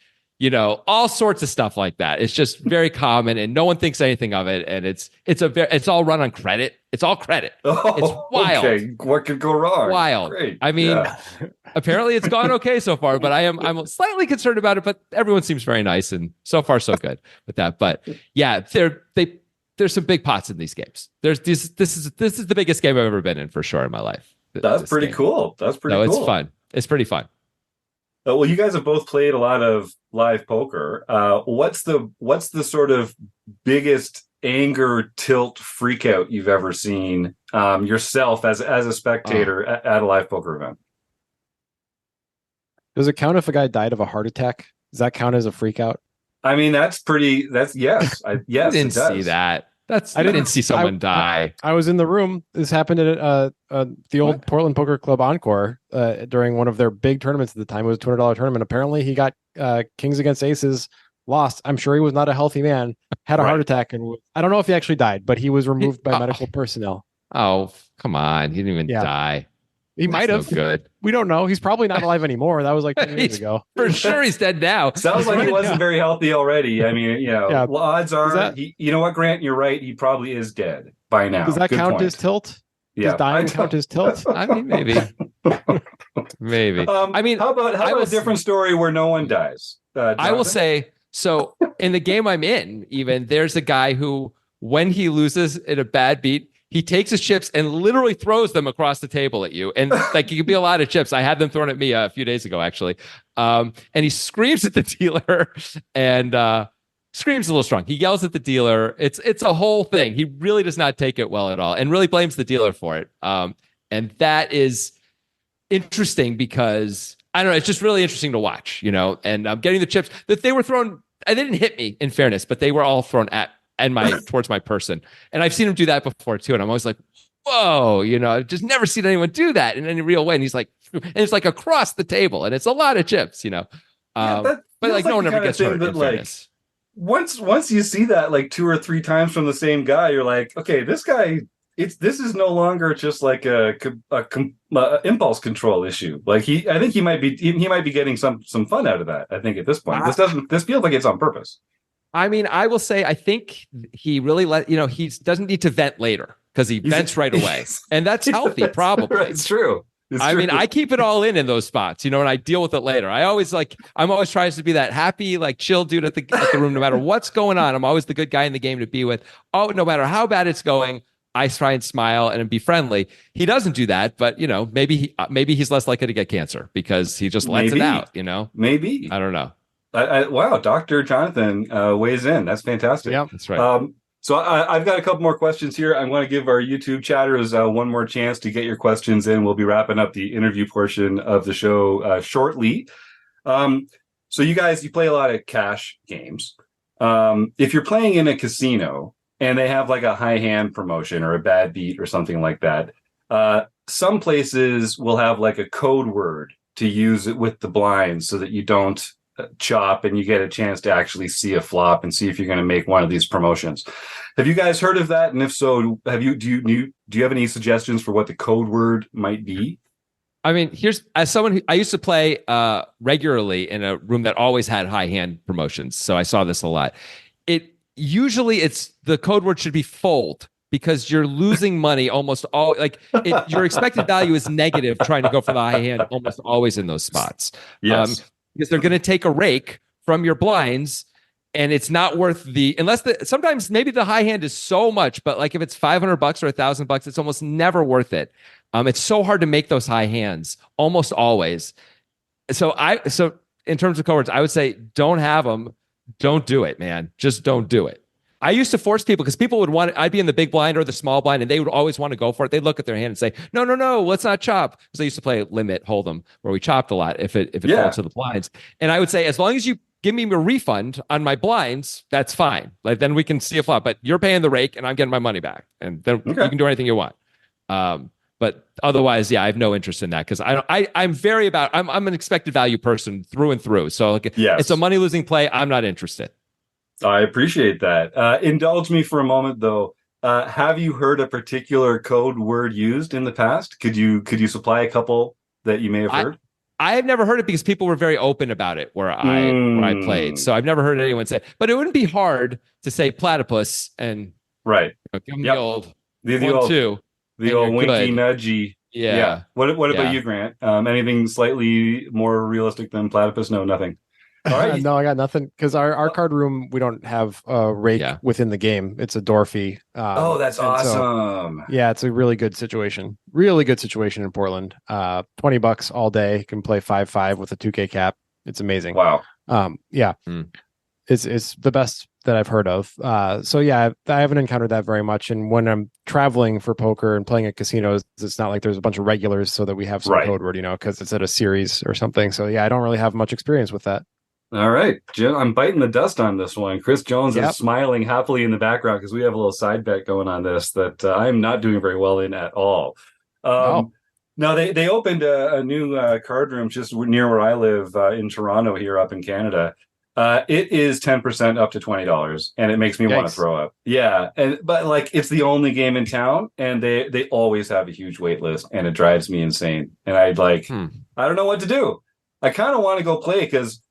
all sorts of stuff like that. It's just very common, and no one thinks anything of it. And it's all run on credit. It's all credit. It's wild. Okay. What could go wrong? Wild. Great. I mean, apparently it's gone okay so far, but I'm slightly concerned about it. But everyone seems very nice, and so far so good with that. But yeah, there's some big pots in these games. This is the biggest game I've ever been in for sure in my life. That's pretty cool. That's pretty cool. It's fun. It's pretty fun. Well, you guys have both played a lot of live poker. What's the sort of biggest anger, tilt, freak out you've ever seen yourself as a spectator at a live poker event? Does it count if a guy died of a heart attack? Does that count as a freak out? I mean, yes. Yes, I didn't see that. I didn't see someone die. I was in the room. This happened at the old Portland Poker Club Encore during one of their big tournaments at the time. It was a $200 tournament. Apparently, he got kings against aces, lost. I'm sure he was not a healthy man, had a heart attack, and I don't know if he actually died, but he was removed by medical personnel. Oh, come on. He didn't even die. He might have. No good. We don't know. He's probably not alive anymore. That was like 10 years ago. For sure, he's dead now. Sounds like he wasn't very healthy already. I mean, odds are, you know what, Grant, you're right. He probably is dead by now. Does that count as tilt? Yeah. Does dying count as tilt? I mean, maybe. Maybe. I mean, how about a different story where no one dies? I will say, so in the game I'm in, even, there's a guy who, when he loses in a bad beat, he takes his chips and literally throws them across the table at you. And like, it could be a lot of chips. I had them thrown at me a few days ago, actually. And he screams at the dealer and screams a little strong. He yells at the dealer. It's a whole thing. He really does not take it well at all and really blames the dealer for it. And that is interesting because, I don't know, it's just really interesting to watch, and getting the chips that they were thrown. They didn't hit me, in fairness, but they were all thrown towards my person. And I've seen him do that before too. And I'm always like, whoa, I've just never seen anyone do that in any real way. And he's like, and it's like across the table and it's a lot of chips, but like no one ever gets hurt. Once you see that like 2 or 3 times from the same guy, you're like, okay, this guy, this is no longer just like a impulse control issue. Like I think he might be getting some fun out of that. I think at this point, this feels like it's on purpose. I mean, I will say, I think he really he doesn't need to vent later because he vents right away. And that's healthy, probably. It's true. I mean, I keep it all in those spots, and I deal with it later. I'm always trying to be that happy, like chill dude at the room, no matter what's going on. I'm always the good guy in the game to be with. Oh, no matter how bad it's going, I try and smile and be friendly. He doesn't do that, but maybe he's less likely to get cancer because he just lets it out. Maybe. I don't know. Wow, Dr. Jonathan weighs in. That's fantastic. Yeah, that's right. So I've got a couple more questions here. I'm going to give our YouTube chatters one more chance to get your questions in. We'll be wrapping up the interview portion of the show shortly. So you guys, you play a lot of cash games. If you're playing in a casino and they have like a high hand promotion or a bad beat or something like that, some places will have like a code word to use it with the blinds so that you don't chop and you get a chance to actually see a flop and see if you're going to make one of these promotions. Have you guys heard of that? And if so, do you have any suggestions for what the code word might be? I mean, as someone who I used to play regularly in a room that always had high hand promotions, so I saw this a lot. Usually it's the code word should be fold because you're losing money almost all. Your expected value is negative trying to go for the high hand almost always in those spots. Yes, because they're going to take a rake from your blinds. And it's not worth sometimes maybe the high hand is so much, but like if it's $500 or $1,000, it's almost never worth it. It's so hard to make those high hands almost always. So in terms of code words, I would say don't have them. Don't do it, man. Just don't do it. I used to force people because people would I'd be in the big blind or the small blind and they would always want to go for it. They'd look at their hand and say, no, let's not chop. Because I used to play limit hold'em where we chopped a lot if it fell to the blinds. And I would say, as long as you give me a refund on my blinds, that's fine. Like then we can see a flop, but you're paying the rake and I'm getting my money back. And then you can do anything you want. But otherwise, I have no interest in that because I'm an expected value person through and through. So it's a money losing play. I'm not interested. I appreciate that. Indulge me for a moment, though. Have you heard a particular code word used in the past? Could you supply a couple that you may have heard? I have never heard it because people were very open about it where I played. So I've never heard anyone say, but it wouldn't be hard to say platypus and give them the old 1, 2. The old winky nudgy. Yeah. What about you, Grant? Anything slightly more realistic than platypus? No, nothing. All right. No, I got nothing because our card room, we don't have a rake within the game. It's a door fee. That's awesome. So, it's a really good situation. Really good situation in Portland. $20 all day. Can play 5-5 with a 2K cap. It's amazing. Wow. It's the best that I've heard of. I haven't encountered that very much. And when I'm traveling for poker and playing at casinos, it's not like there's a bunch of regulars so that we have some code word, because it's at a series or something. So I don't really have much experience with that. All right, Jim, I'm biting the dust on this one. Chris Jones is smiling happily in the background because we have a little side bet going on this that I'm not doing very well in at all. Now, they opened a new card room just near where I live in Toronto here up in Canada. It is 10% up to $20, and it makes me want to throw up. Yeah, but it's the only game in town, and they always have a huge wait list, and it drives me insane. And I don't know what to do. I kind of want to go play because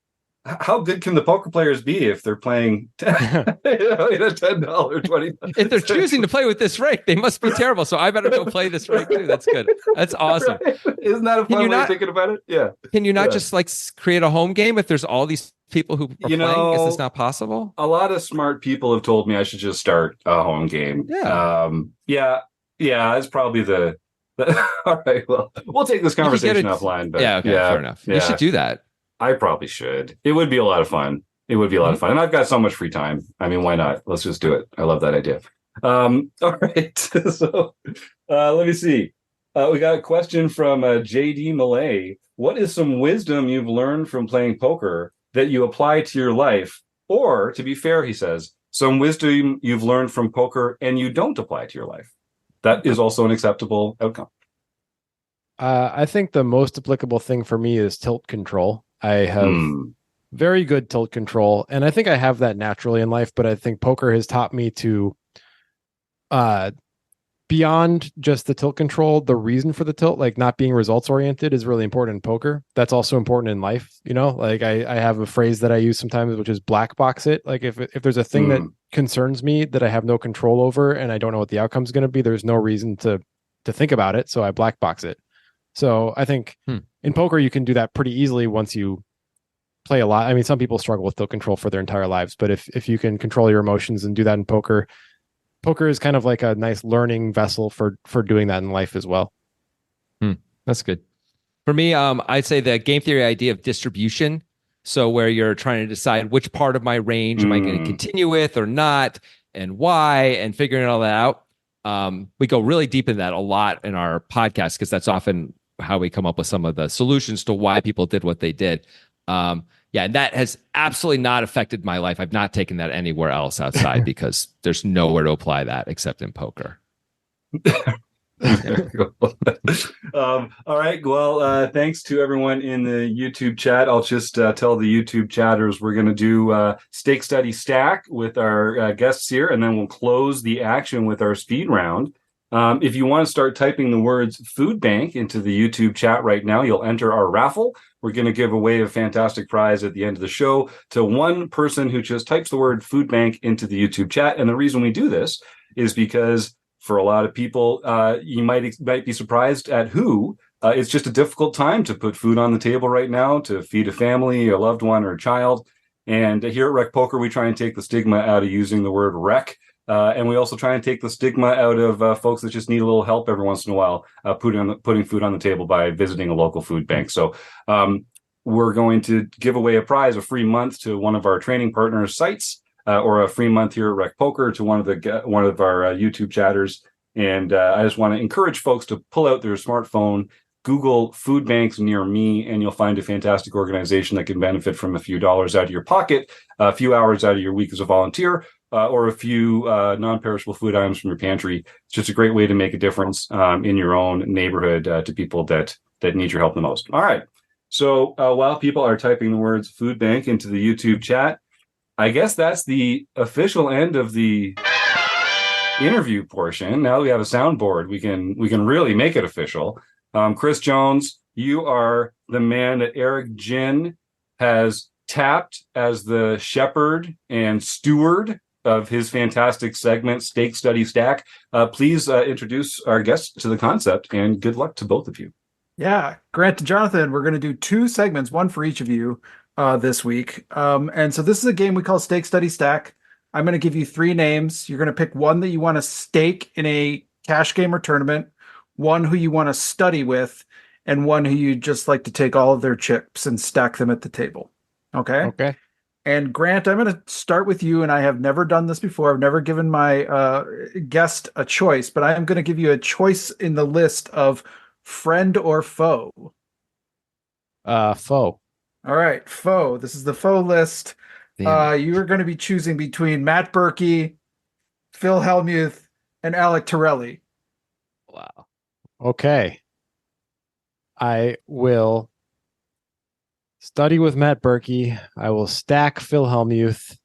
how good can the poker players be if they're playing in a $10, $20? If they're choosing to play with this rake, they must be terrible. So I better go play this rake too. That's good. That's awesome. Right? Isn't that a fun way of thinking about it? Yeah. Can you not just create a home game if there's all these people who are playing? Is this not possible? A lot of smart people have told me I should just start a home game. Yeah. It's probably the all right. Well, we'll take this conversation offline. But fair enough. You should do that. I probably should. It would be a lot of fun. And I've got so much free time. I mean, why not? Let's just do it. I love that idea. All right. So let me see. We got a question from JD Malay. What is some wisdom you've learned from playing poker that you apply to your life? Or, to be fair, he says, some wisdom you've learned from poker and you don't apply to your life. That is also an acceptable outcome. I think the most applicable thing for me is tilt control. I have very good tilt control, and I think I have that naturally in life, but I think poker has taught me to, beyond just the tilt control, the reason for the tilt, like not being results oriented is really important in poker. That's also important in life. I have a phrase that I use sometimes, which is black box it. Like if there's a thing that concerns me that I have no control over and I don't know what the outcome is going to be, there's no reason to think about it. So I black box it. So I think in poker, you can do that pretty easily once you play a lot. I mean, some people struggle with tilt control for their entire lives, but if you can control your emotions and do that in poker, poker is kind of like a nice learning vessel for doing that in life as well. That's good. For me, I'd say the game theory idea of distribution. So where you're trying to decide which part of my range am I going to continue with or not, and why, and figuring all that out. We go really deep in that a lot in our podcast because that's often how we come up with some of the solutions to why people did what they did. And that has absolutely not affected my life. I've not taken that anywhere else outside because there's nowhere to apply that except in poker. All right. Well, thanks to everyone in the YouTube chat. I'll just tell the YouTube chatters we're going to do Stake Study Stack with our guests here, and then we'll close the action with our speed round. If you want to start typing the words food bank into the YouTube chat right now, you'll enter our raffle. We're going to give away a fantastic prize at the end of the show to one person who just types the word food bank into the YouTube chat. And the reason we do this is because for a lot of people, you might be surprised at who. It's just a difficult time to put food on the table right now, to feed a family, a loved one, or a child. And here at RecPoker, we try and take the stigma out of using the word rec. And we also try and take the stigma out of folks that just need a little help every once in a while, putting food on the table by visiting a local food bank. So we're going to give away a prize, a free month to one of our training partners' sites. Or a free month here at RecPoker to one of our YouTube chatters. And I just want to encourage folks to pull out their smartphone, Google food banks near me, and you'll find a fantastic organization that can benefit from a few dollars out of your pocket, a few hours out of your week as a volunteer, or a few non-perishable food items from your pantry. It's just a great way to make a difference in your own neighborhood to people that need your help the most. All right. So while people are typing the words food bank into the YouTube chat, I guess that's the official end of the interview portion. Now that we have a soundboard, we can really make it official. Chris Jones, you are the man that Eric Ginn has tapped as the shepherd and steward of his fantastic segment, Stake Study Stack. Please introduce our guests to the concept, and good luck to both of you. Yeah, Grant and Jonathan, we're going to do 2 segments, one for each of you. This week. And so this is a game we call Stake Study Stack. I'm going to give you 3 names. You're going to pick one that you want to stake in a cash game or tournament, one who you want to study with, and one who you just like to take all of their chips and stack them at the table. Okay? Okay. And Grant, I'm going to start with you, and I have never done this before. I've never given my guest a choice, but I am going to give you a choice in the list of friend or foe. Foe. All right, foe. This is the foe list. You are going to be choosing between Matt Berkey, Phil Helmuth, and Alec Torelli. Wow. Okay. I will study with Matt Berkey. I will stack Phil Helmuth.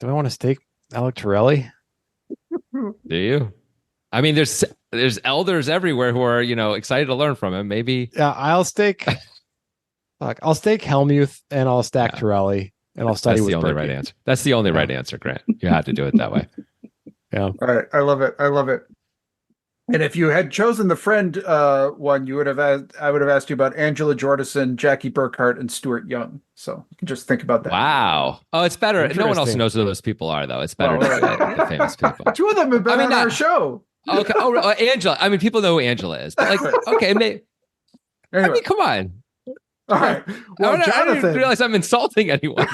Do I want to stake Alec Torelli? Do you? I mean, there's elders everywhere who are, excited to learn from him. Maybe. Yeah, I'll stake Helmuth and I'll stack Torelli and I'll study with Berkey. That's the only right answer. That's the only right answer, Grant. You have to do it that way. Yeah. All right. I love it. And if you had chosen the friend one, I would have asked you about Angela Jordison, Jackie Burkhart, and Stuart Young. So you can just think about that. Wow. Oh, it's better. No one else knows who those people are, though. It's better to the famous people. 2 of them have been on our show. Okay. Oh, Angela. I mean, people know who Angela is. But okay. Anyway. I mean, come on. All right. Well, Jonathan, I didn't realize I'm insulting anyone.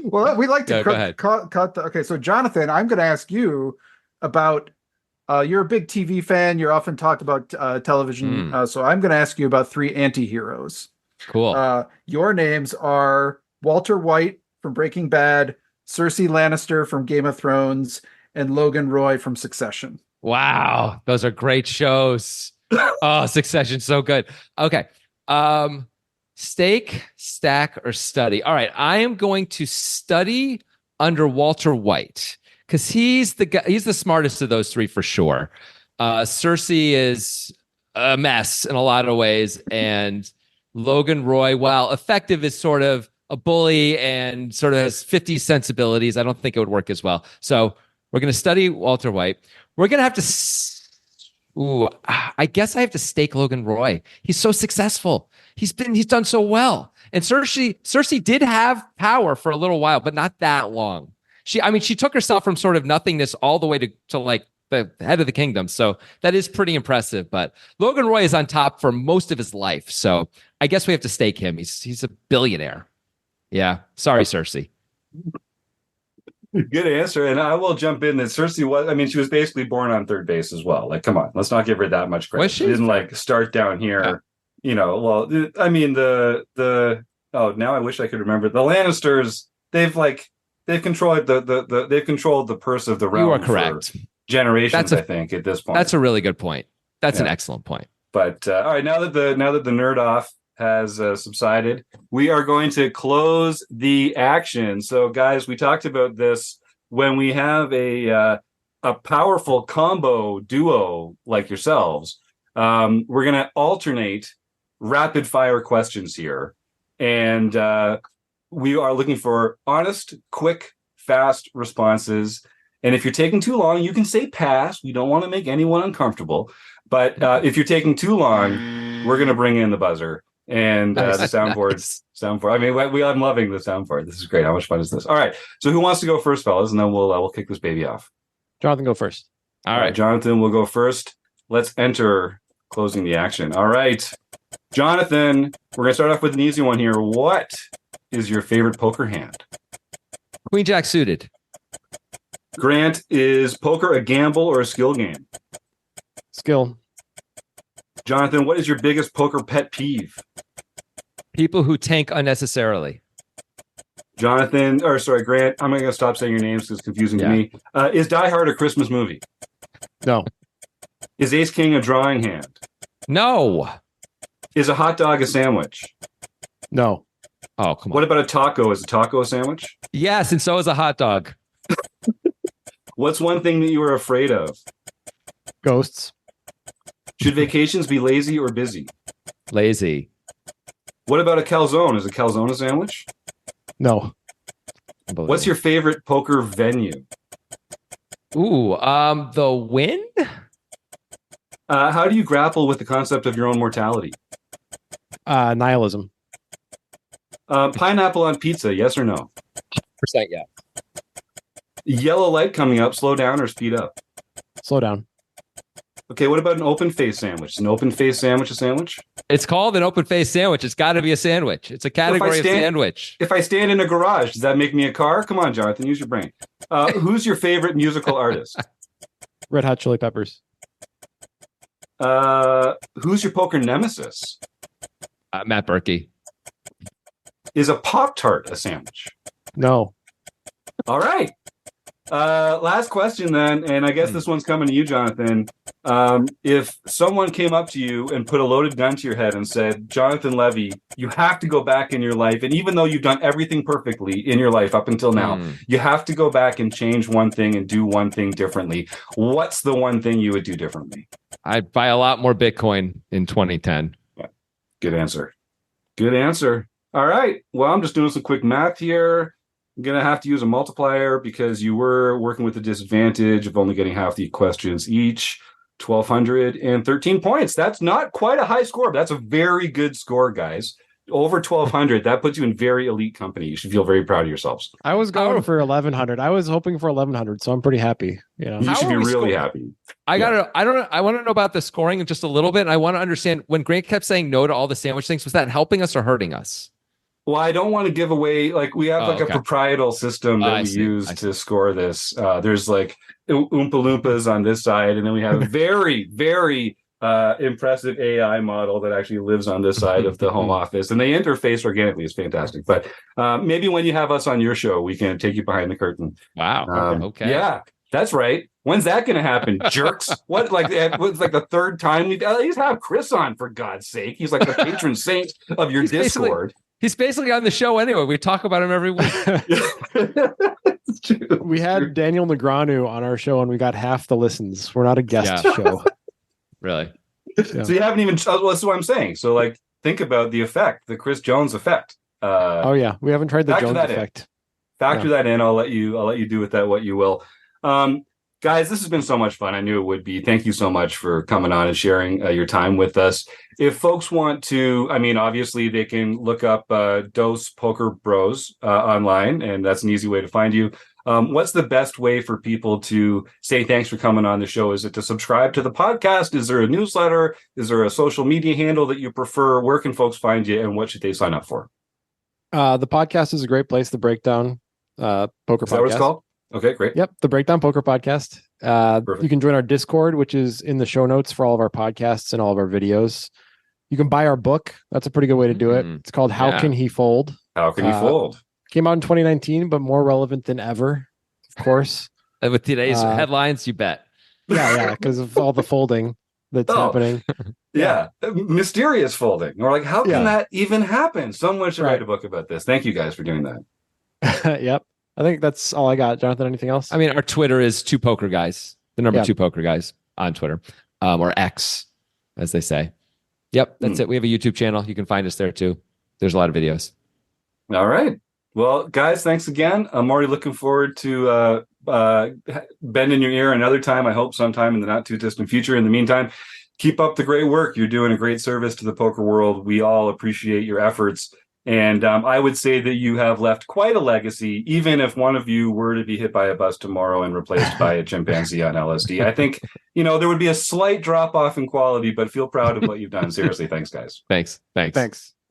Well, we like to go ahead. cut the. Okay, so Jonathan, I'm going to ask you about. You're a big TV fan. You're often talked about television. So I'm going to ask you about 3 anti-heroes. Cool. Your names are Walter White from Breaking Bad, Cersei Lannister from Game of Thrones, and Logan Roy from Succession. Wow, those are great shows. Oh, Succession, so good. Okay. Stake, stack, or study. All right, I am going to study under Walter White because he's the guy. He's the smartest of those 3 for sure. Cersei is a mess in a lot of ways, and Logan Roy, while effective, is sort of a bully and sort of has 50 sensibilities. I don't think it would work as well. So we're going to study Walter White. We're going to have to. I guess I have to stake Logan Roy. He's so successful. He's done so well. And Cersei did have power for a little while, but not that long. She took herself from sort of nothingness all the way to like the head of the kingdom. So that is pretty impressive. But Logan Roy is on top for most of his life. So I guess we have to stake him. He's a billionaire. Yeah. Sorry, Cersei. Good answer. And I will jump in that Cersei she was basically born on third base as well. Like, come on, let's not give her that much credit. She didn't like start down here. Yeah. Now I wish I could remember. The Lannisters, they've controlled the purse of the realm. You are correct. For generations, I think, at this point. That's a really good point. That's an excellent point. But all right, now that the nerd off has subsided, we are going to close the action. So, guys, we talked about this when we have a powerful combo duo like yourselves. We're going to alternate rapid fire questions here, and we are looking for honest, quick, fast responses. And if you're taking too long, you can say pass. We don't want to make anyone uncomfortable. But if you're taking too long, we're going to bring in the buzzer. And the soundboard. I mean, I'm loving the soundboard. This is great. How much fun is this? All right. So who wants to go first, fellas? And then we'll kick this baby off. Jonathan, go first. All right. Jonathan will go first. Let's enter closing the action. All right. Jonathan, we're going to start off with an easy one here. What is your favorite poker hand? Queen Jack suited. Grant, is poker a gamble or a skill game? Skill. Jonathan, what is your biggest poker pet peeve? People who tank unnecessarily. Grant, I'm going to stop saying your names because it's confusing to me. Is Die Hard a Christmas movie? No. Is Ace King a drawing hand? No. Is a hot dog a sandwich? No. Oh, come on. What about a taco? Is a taco a sandwich? Yes, and so is a hot dog. What's one thing that you are afraid of? Ghosts. Should vacations be lazy or busy? Lazy. What about a calzone? Is a calzone a sandwich? No. What's your favorite poker venue? Ooh, the Wynn? How do you grapple with the concept of your own mortality? Nihilism. Pineapple on pizza, yes or no? 100% yeah. Yellow light coming up, slow down or speed up? Slow down. Okay, what about an open face sandwich? Is an open face sandwich a sandwich? It's called an open face sandwich. It's got to be a sandwich. It's a category of sandwich. If I stand in a garage, does that make me a car? Come on, Jonathan, use your brain. Who's your favorite musical artist? Red Hot Chili Peppers. Who's your poker nemesis? Matt Berkey. Is a Pop-Tart a sandwich? No. All right. Last question then, and I guess this one's coming to you, Jonathan. If someone came up to you and put a loaded gun to your head and said, Jonathan Levy, you have to go back in your life, and even though you've done everything perfectly in your life up until now, you have to go back and change one thing and do one thing differently. What's the one thing you would do differently? I'd buy a lot more Bitcoin in 2010. Yeah. Good answer. Good answer. All right. Well, I'm just doing some quick math here. I'm going to have to use a multiplier because you were working with a disadvantage of only getting half the questions each. 1,213 points. That's not quite a high score, but that's a very good score, guys. Over 1,200. That puts you in very elite company. You should feel very proud of yourselves. I was going for 1,100. I was hoping for 1,100, so I'm pretty happy. You should be really happy. I want to know about the scoring just a little bit. And I want to understand when Grant kept saying no to all the sandwich things, was that helping us or hurting us? Well, I don't want to give away, we have a proprietary system that we use to score this. There's Oompa Loompas on this side, and then we have a very, very impressive AI model that actually lives on this side of the home office, and they interface organically. It's fantastic. But maybe when you have us on your show, we can take you behind the curtain. Wow. Okay. Yeah, that's right. When's that going to happen, jerks? What, it's like the third time we've at least have Chris on, for God's sake. He's like the patron saint of your Discord. He's basically on the show anyway. We talk about him every week. We had Daniel Negreanu on our show, and we got half the listens. We're not a guest show. Really? Yeah. So you haven't even. Well, that's what I'm saying. So, think about the effect, the Chris Jones effect. Oh yeah, we haven't tried the Jones effect. Factor that in. I'll let you do with that what you will. Guys, this has been so much fun. I knew it would be. Thank you so much for coming on and sharing your time with us. If folks want to, obviously they can look up Dos Poker Bros online, and that's an easy way to find you. What's the best way for people to say thanks for coming on the show? Is it to subscribe to the podcast? Is there a newsletter? Is there a social media handle that you prefer? Where can folks find you, and what should they sign up for? The podcast is a great place. The Breakdown Poker Podcast. Is that what it's called? Okay, great. Yep, the Breakdown Poker Podcast. You can join our Discord, which is in the show notes for all of our podcasts and all of our videos. You can buy our book. That's a pretty good way to do it. It's called How Can He Fold? How Can He Fold? Came out in 2019, but more relevant than ever, of course. With today's headlines, you bet. Yeah, because of all the folding that's happening. Yeah, mysterious folding. Or like, how can that even happen? Someone should write a book about this. Thank you guys for doing that. Yep. I think that's all I got. Jonathan, anything else? I mean, our Twitter is 2 Poker Guys, the number 2 Poker Guys on Twitter, or X, as they say. Yep, that's it. We have a YouTube channel. You can find us there too. There's a lot of videos. All right. Well, guys, thanks again. I'm already looking forward to bending your ear another time. I hope sometime in the not too distant future. In the meantime, keep up the great work. You're doing a great service to the poker world. We all appreciate your efforts. And I would say that you have left quite a legacy, even if one of you were to be hit by a bus tomorrow and replaced by a chimpanzee on LSD. I think, there would be a slight drop off in quality, but feel proud of what you've done. Seriously, thanks, guys. Thanks.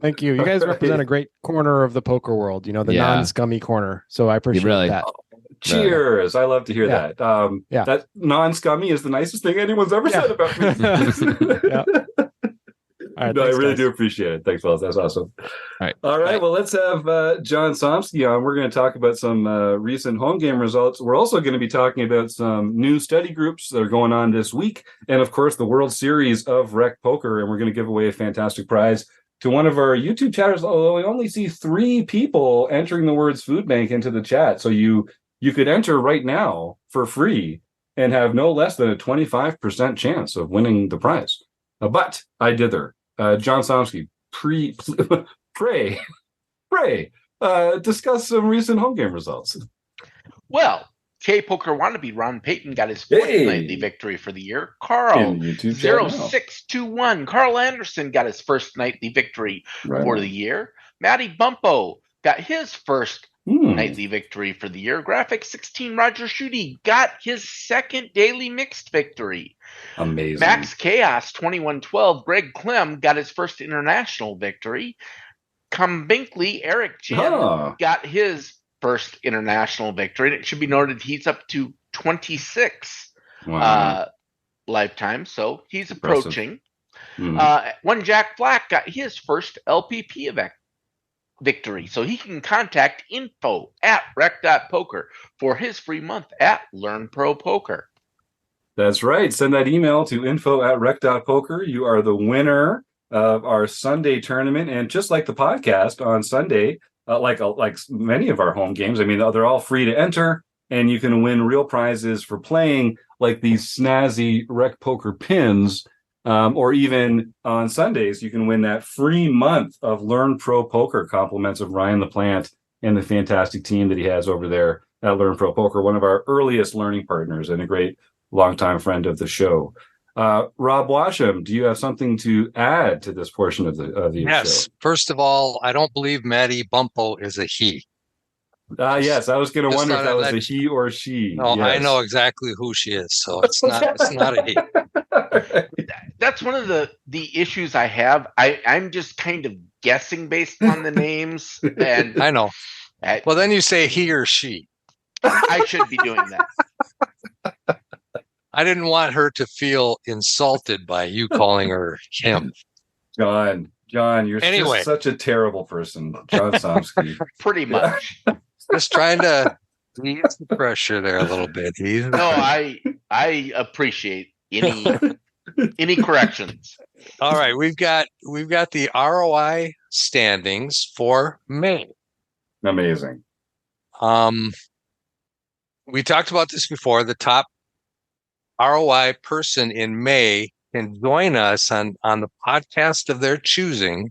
Thank you. You guys represent a great corner of the poker world, the non-scummy corner. So I appreciate that. Cheers. I love to hear that. That non-scummy is the nicest thing anyone's ever said about me. All right, I really do appreciate it. Thanks, fellas. That's awesome. All right. Well, let's have John Somsky on. We're going to talk about some recent home game results. We're also going to be talking about some new study groups that are going on this week. And, of course, the World Series of Rec Poker. And we're going to give away a fantastic prize to one of our YouTube chatters, although I only see 3 people entering the words food bank into the chat. So you could enter right now for free and have no less than a 25% chance of winning the prize. But I dither. John Somsky, pray, discuss some recent home game results. Well, K-Poker wannabe Ron Payton got his 4th nightly victory for the year. Carl 0621. Carl Anderson got his first nightly victory for the year. Matty Bumpo got his first nightly victory for the year. Graphic 16 Roger Schutte got his 2nd daily mixed victory. Amazing. Max Chaos 2112 Greg Clem got his first international victory. Binkley Eric Jim got his first international victory. And it should be noted he's up to 26 lifetime, so he's approaching. One Jack Black got his first LPP victory, so he can contact info@rec.poker for his free month at Learn Pro Poker. That's right. Send that email to info@rec.poker. You are the winner of our Sunday tournament, and just like the podcast on Sunday, like many of our home games, I mean, they're all free to enter, and you can win real prizes for playing, like these snazzy Rec Poker pins. Or even on Sundays, you can win that free month of Learn Pro Poker, compliments of Ryan LaPlante and the fantastic team that he has over there at Learn Pro Poker, one of our earliest learning partners and a great longtime friend of the show. Rob Washam, do you have something to add to this portion of the Yes. show? First of all, I don't believe Matty Bumpo is a he. Yes, I was going to wonder if that was a he or she. No, yes. I know exactly who she is, so it's not a he. That's one of the issues I have. I'm just kind of guessing based on the names, and I know. Well, then you say he or she. I should be doing that. I didn't want her to feel insulted by you calling her him. John, you're just such a terrible person, John Somsky. Pretty much. Just trying to ease the pressure there a little bit. No, I appreciate any corrections. All right, we've got the ROI standings for May. Amazing. We talked about this before. The top ROI person in May can join us on the podcast of their choosing.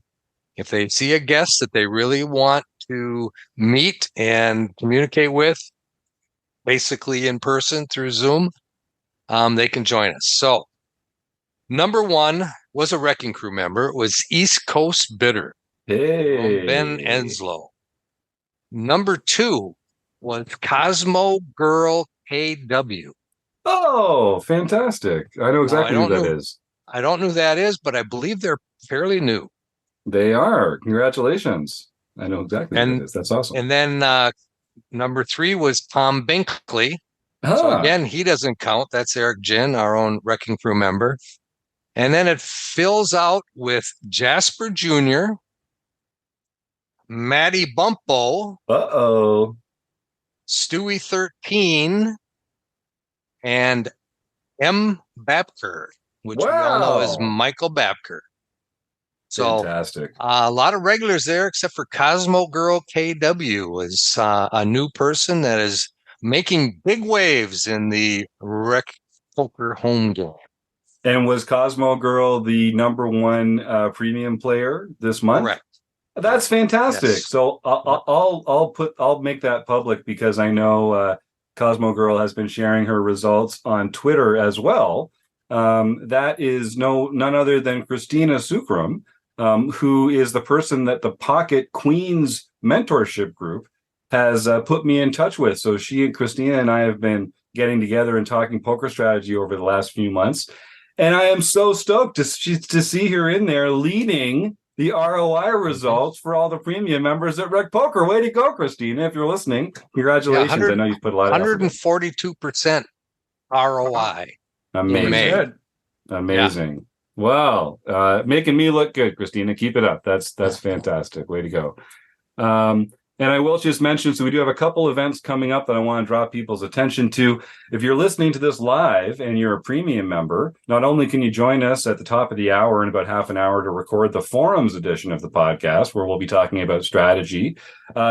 If they see a guest that they really want to meet and communicate with, basically in person through Zoom, they can join us. So number 1 was a RECing Crew member. It was East Coast Bitter. Hey. Ben Enslow. Number 2 was Cosmo Girl KW. Oh, fantastic. I know exactly who that is. I don't know who that is, but I believe they're fairly new. They are. Congratulations. I know exactly who that is. That's awesome. And then number 3 was Tom Binkley. So again, he doesn't count. That's Eric Ginn, our own Wrecking Crew member. And then it fills out with Jasper Jr., Matty Bumpo, Stewie 13, and M. Babker, which we all know as Michael Babker. So fantastic. A lot of regulars there, except for Cosmo Girl KW was a new person that is making big waves in the Rec Poker home game. And was Cosmo Girl the number 1 premium player this month? Correct. That's fantastic. Yes. So I'll make that public because I know Cosmo Girl has been sharing her results on Twitter as well. That is none other than Christina Sukram, who is the person that the Pocket Queens mentorship group has put me in touch with. So she and Christina and I have been getting together and talking poker strategy over the last few months. And I am so stoked to see her in there leading the ROI results for all the premium members at Rec Poker. Way to go, Christina. If you're listening, congratulations. I know you've put a lot of 142% ROI. Amazing. Amazing. Yeah. Wow. Making me look good, Christina. Keep it up. That's fantastic. Way to go. And I will just mention, so we do have a couple events coming up that I want to draw people's attention to. If you're listening to this live and you're a premium member, not only can you join us at the top of the hour in about half an hour to record the forums edition of the podcast, where we'll be talking about strategy,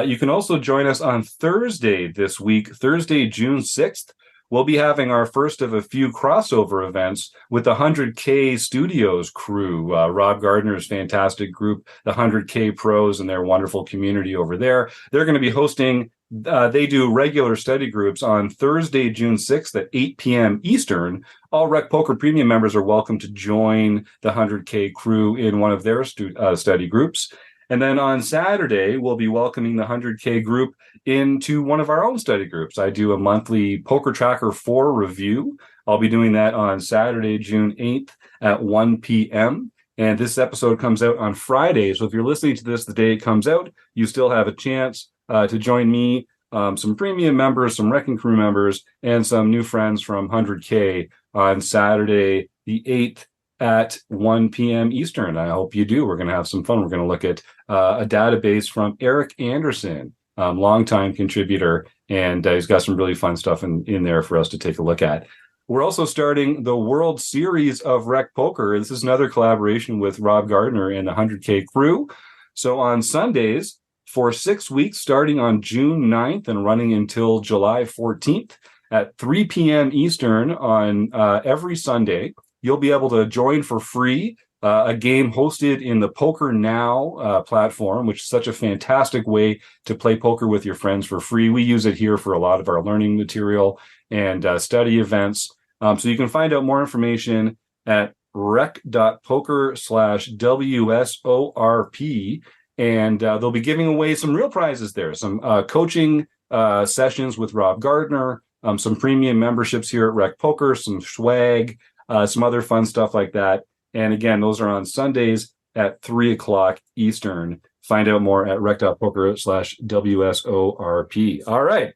you can also join us on Thursday this week, Thursday, June 6th. We'll be having our first of a few crossover events with the 100K Studios crew, Rob Gardner's fantastic group, the 100K Pros and their wonderful community over there. They're going to be hosting, they do regular study groups on Thursday, June 6th at 8 p.m. Eastern. All Rec Poker Premium members are welcome to join the 100K crew in one of their study groups. And then on Saturday, we'll be welcoming the 100K group into one of our own study groups. I do a monthly Poker Tracker 4 review. I'll be doing that on Saturday, June 8th at 1 p.m. And this episode comes out on Friday. So if you're listening to this the day it comes out, you still have a chance to join me, some premium members, some Wrecking Crew members, and some new friends from 100K on Saturday, the 8th. At 1 p.m. Eastern. I hope you do. We're going to have some fun. We're going to look at a database from Eric Anderson, longtime contributor, and he's got some really fun stuff in there for us to take a look at. We're also starting the World Series of Rec Poker. This is another collaboration with Rob Gardner and the 100K crew. So on Sundays, for 6 weeks, starting on June 9th and running until July 14th at 3 p.m. Eastern on every Sunday, you'll be able to join for free a game hosted in the Poker Now platform, which is such a fantastic way to play poker with your friends for free. We use it here for a lot of our learning material and study events. So you can find out more information at rec.poker/WSORP. And they'll be giving away some real prizes there, some coaching sessions with Rob Gardner, some premium memberships here at Rec Poker, some swag, some other fun stuff like that. And again, those are on Sundays at 3 o'clock Eastern. Find out more at rec.poker/WSORP. All right.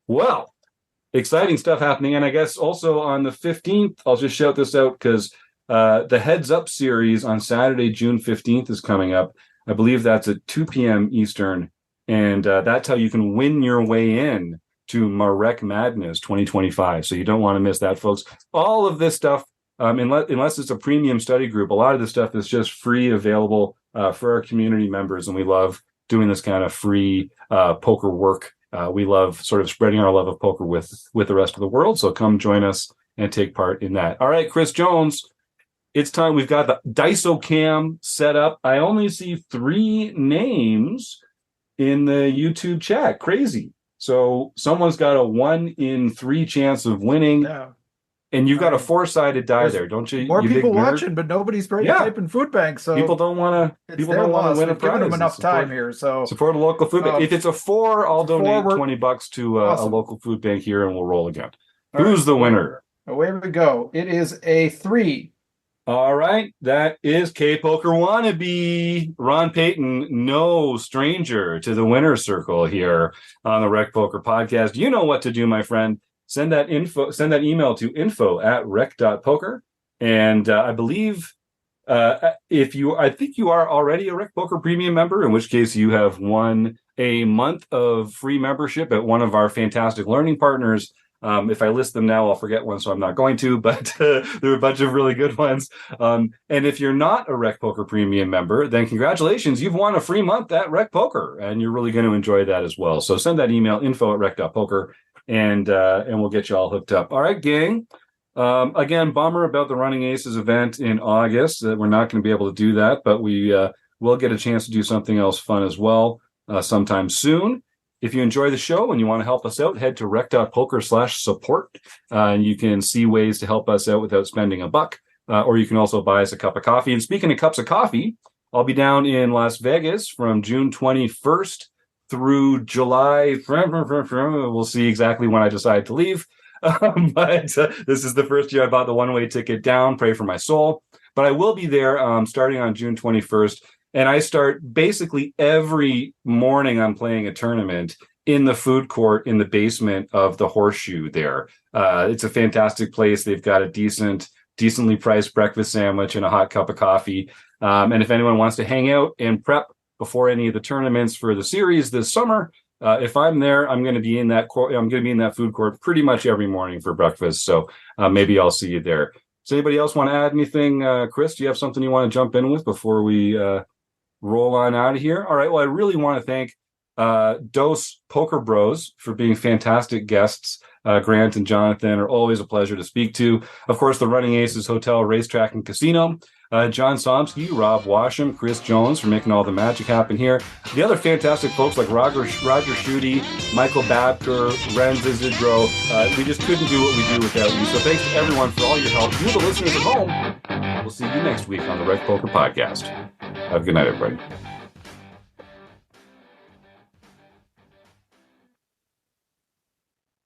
Well, exciting stuff happening. And I guess also on the 15th, I'll just shout this out because the Heads Up series on Saturday, June 15th is coming up. I believe that's at 2 p.m. Eastern. And that's how you can win your way in to Marek Madness 2025. So you don't want to miss that, folks. All of this stuff, unless it's a premium study group, a lot of this stuff is just free, available for our community members. And we love doing this kind of free poker work. We love sort of spreading our love of poker with the rest of the world. So come join us and take part in that. All right, Chris Jones, it's time. We've got the DiceOcam set up. I only see 3 names in the YouTube chat. Crazy. So someone's got a 1 in 3 chance of winning. Yeah. And you've got a 4-sided die there, don't you? More you people big nerd? watching, but nobody's typing food bank. So people don't want to. People don't want to win a We've given prize. them enough time here. So support a local food bank. If it's a 4, I'll donate $20 to awesome. a local food bank here, and we'll roll again. Who's the winner? Away we go. It is a 3. All right, that is K-Poker Wannabe. Ron Payton, no stranger to the winner's circle here on the RecPoker podcast. You know what to do, my friend. Send that email to info@rec.poker. And I believe I think you are already a RecPoker Premium member, in which case you have won a month of free membership at one of our fantastic learning partners. If I list them now, I'll forget one, so I'm not going to, but there are a bunch of really good ones. And if you're not a RecPoker Premium member, then congratulations, you've won a free month at RecPoker, and you're really going to enjoy that as well. So send that email, info@rec.poker, and we'll get you all hooked up. All right, gang. Again, bummer about the Running Aces event in August that we're not going to be able to do that, but we will get a chance to do something else fun as well sometime soon. If you enjoy the show and you want to help us out, head to rec.poker/support. And you can see ways to help us out without spending a buck. Or you can also buy us a cup of coffee. And speaking of cups of coffee, I'll be down in Las Vegas from June 21st through July. We'll see exactly when I decide to leave. But this is the first year I bought the one-way ticket down. Pray for my soul. But I will be there starting on June 21st. And I start basically every morning I'm playing a tournament in the food court in the basement of the Horseshoe there. It's a fantastic place. They've got a decently priced breakfast sandwich and a hot cup of coffee. And if anyone wants to hang out and prep before any of the tournaments for the series this summer, if I'm there, I'm going to be in that food court pretty much every morning for breakfast. So maybe I'll see you there. Does anybody else want to add anything? Chris, do you have something you want to jump in with before we roll on out of here? All right. Well, I really want to thank Dos Poker Bros for being fantastic guests. Grant and Jonathan are always a pleasure to speak to. Of course, the Running Aces Hotel, Racetrack, and Casino. John Somsky, Rob Washam, Chris Jones for making all the magic happen here. The other fantastic folks like Roger Schutte, Michael Babker, Ren Zizidro. We just couldn't do what we do without you. So thanks to everyone for all your help. You, the listeners at home, we'll see you next week on the RecPoker podcast. Have a good night, everybody.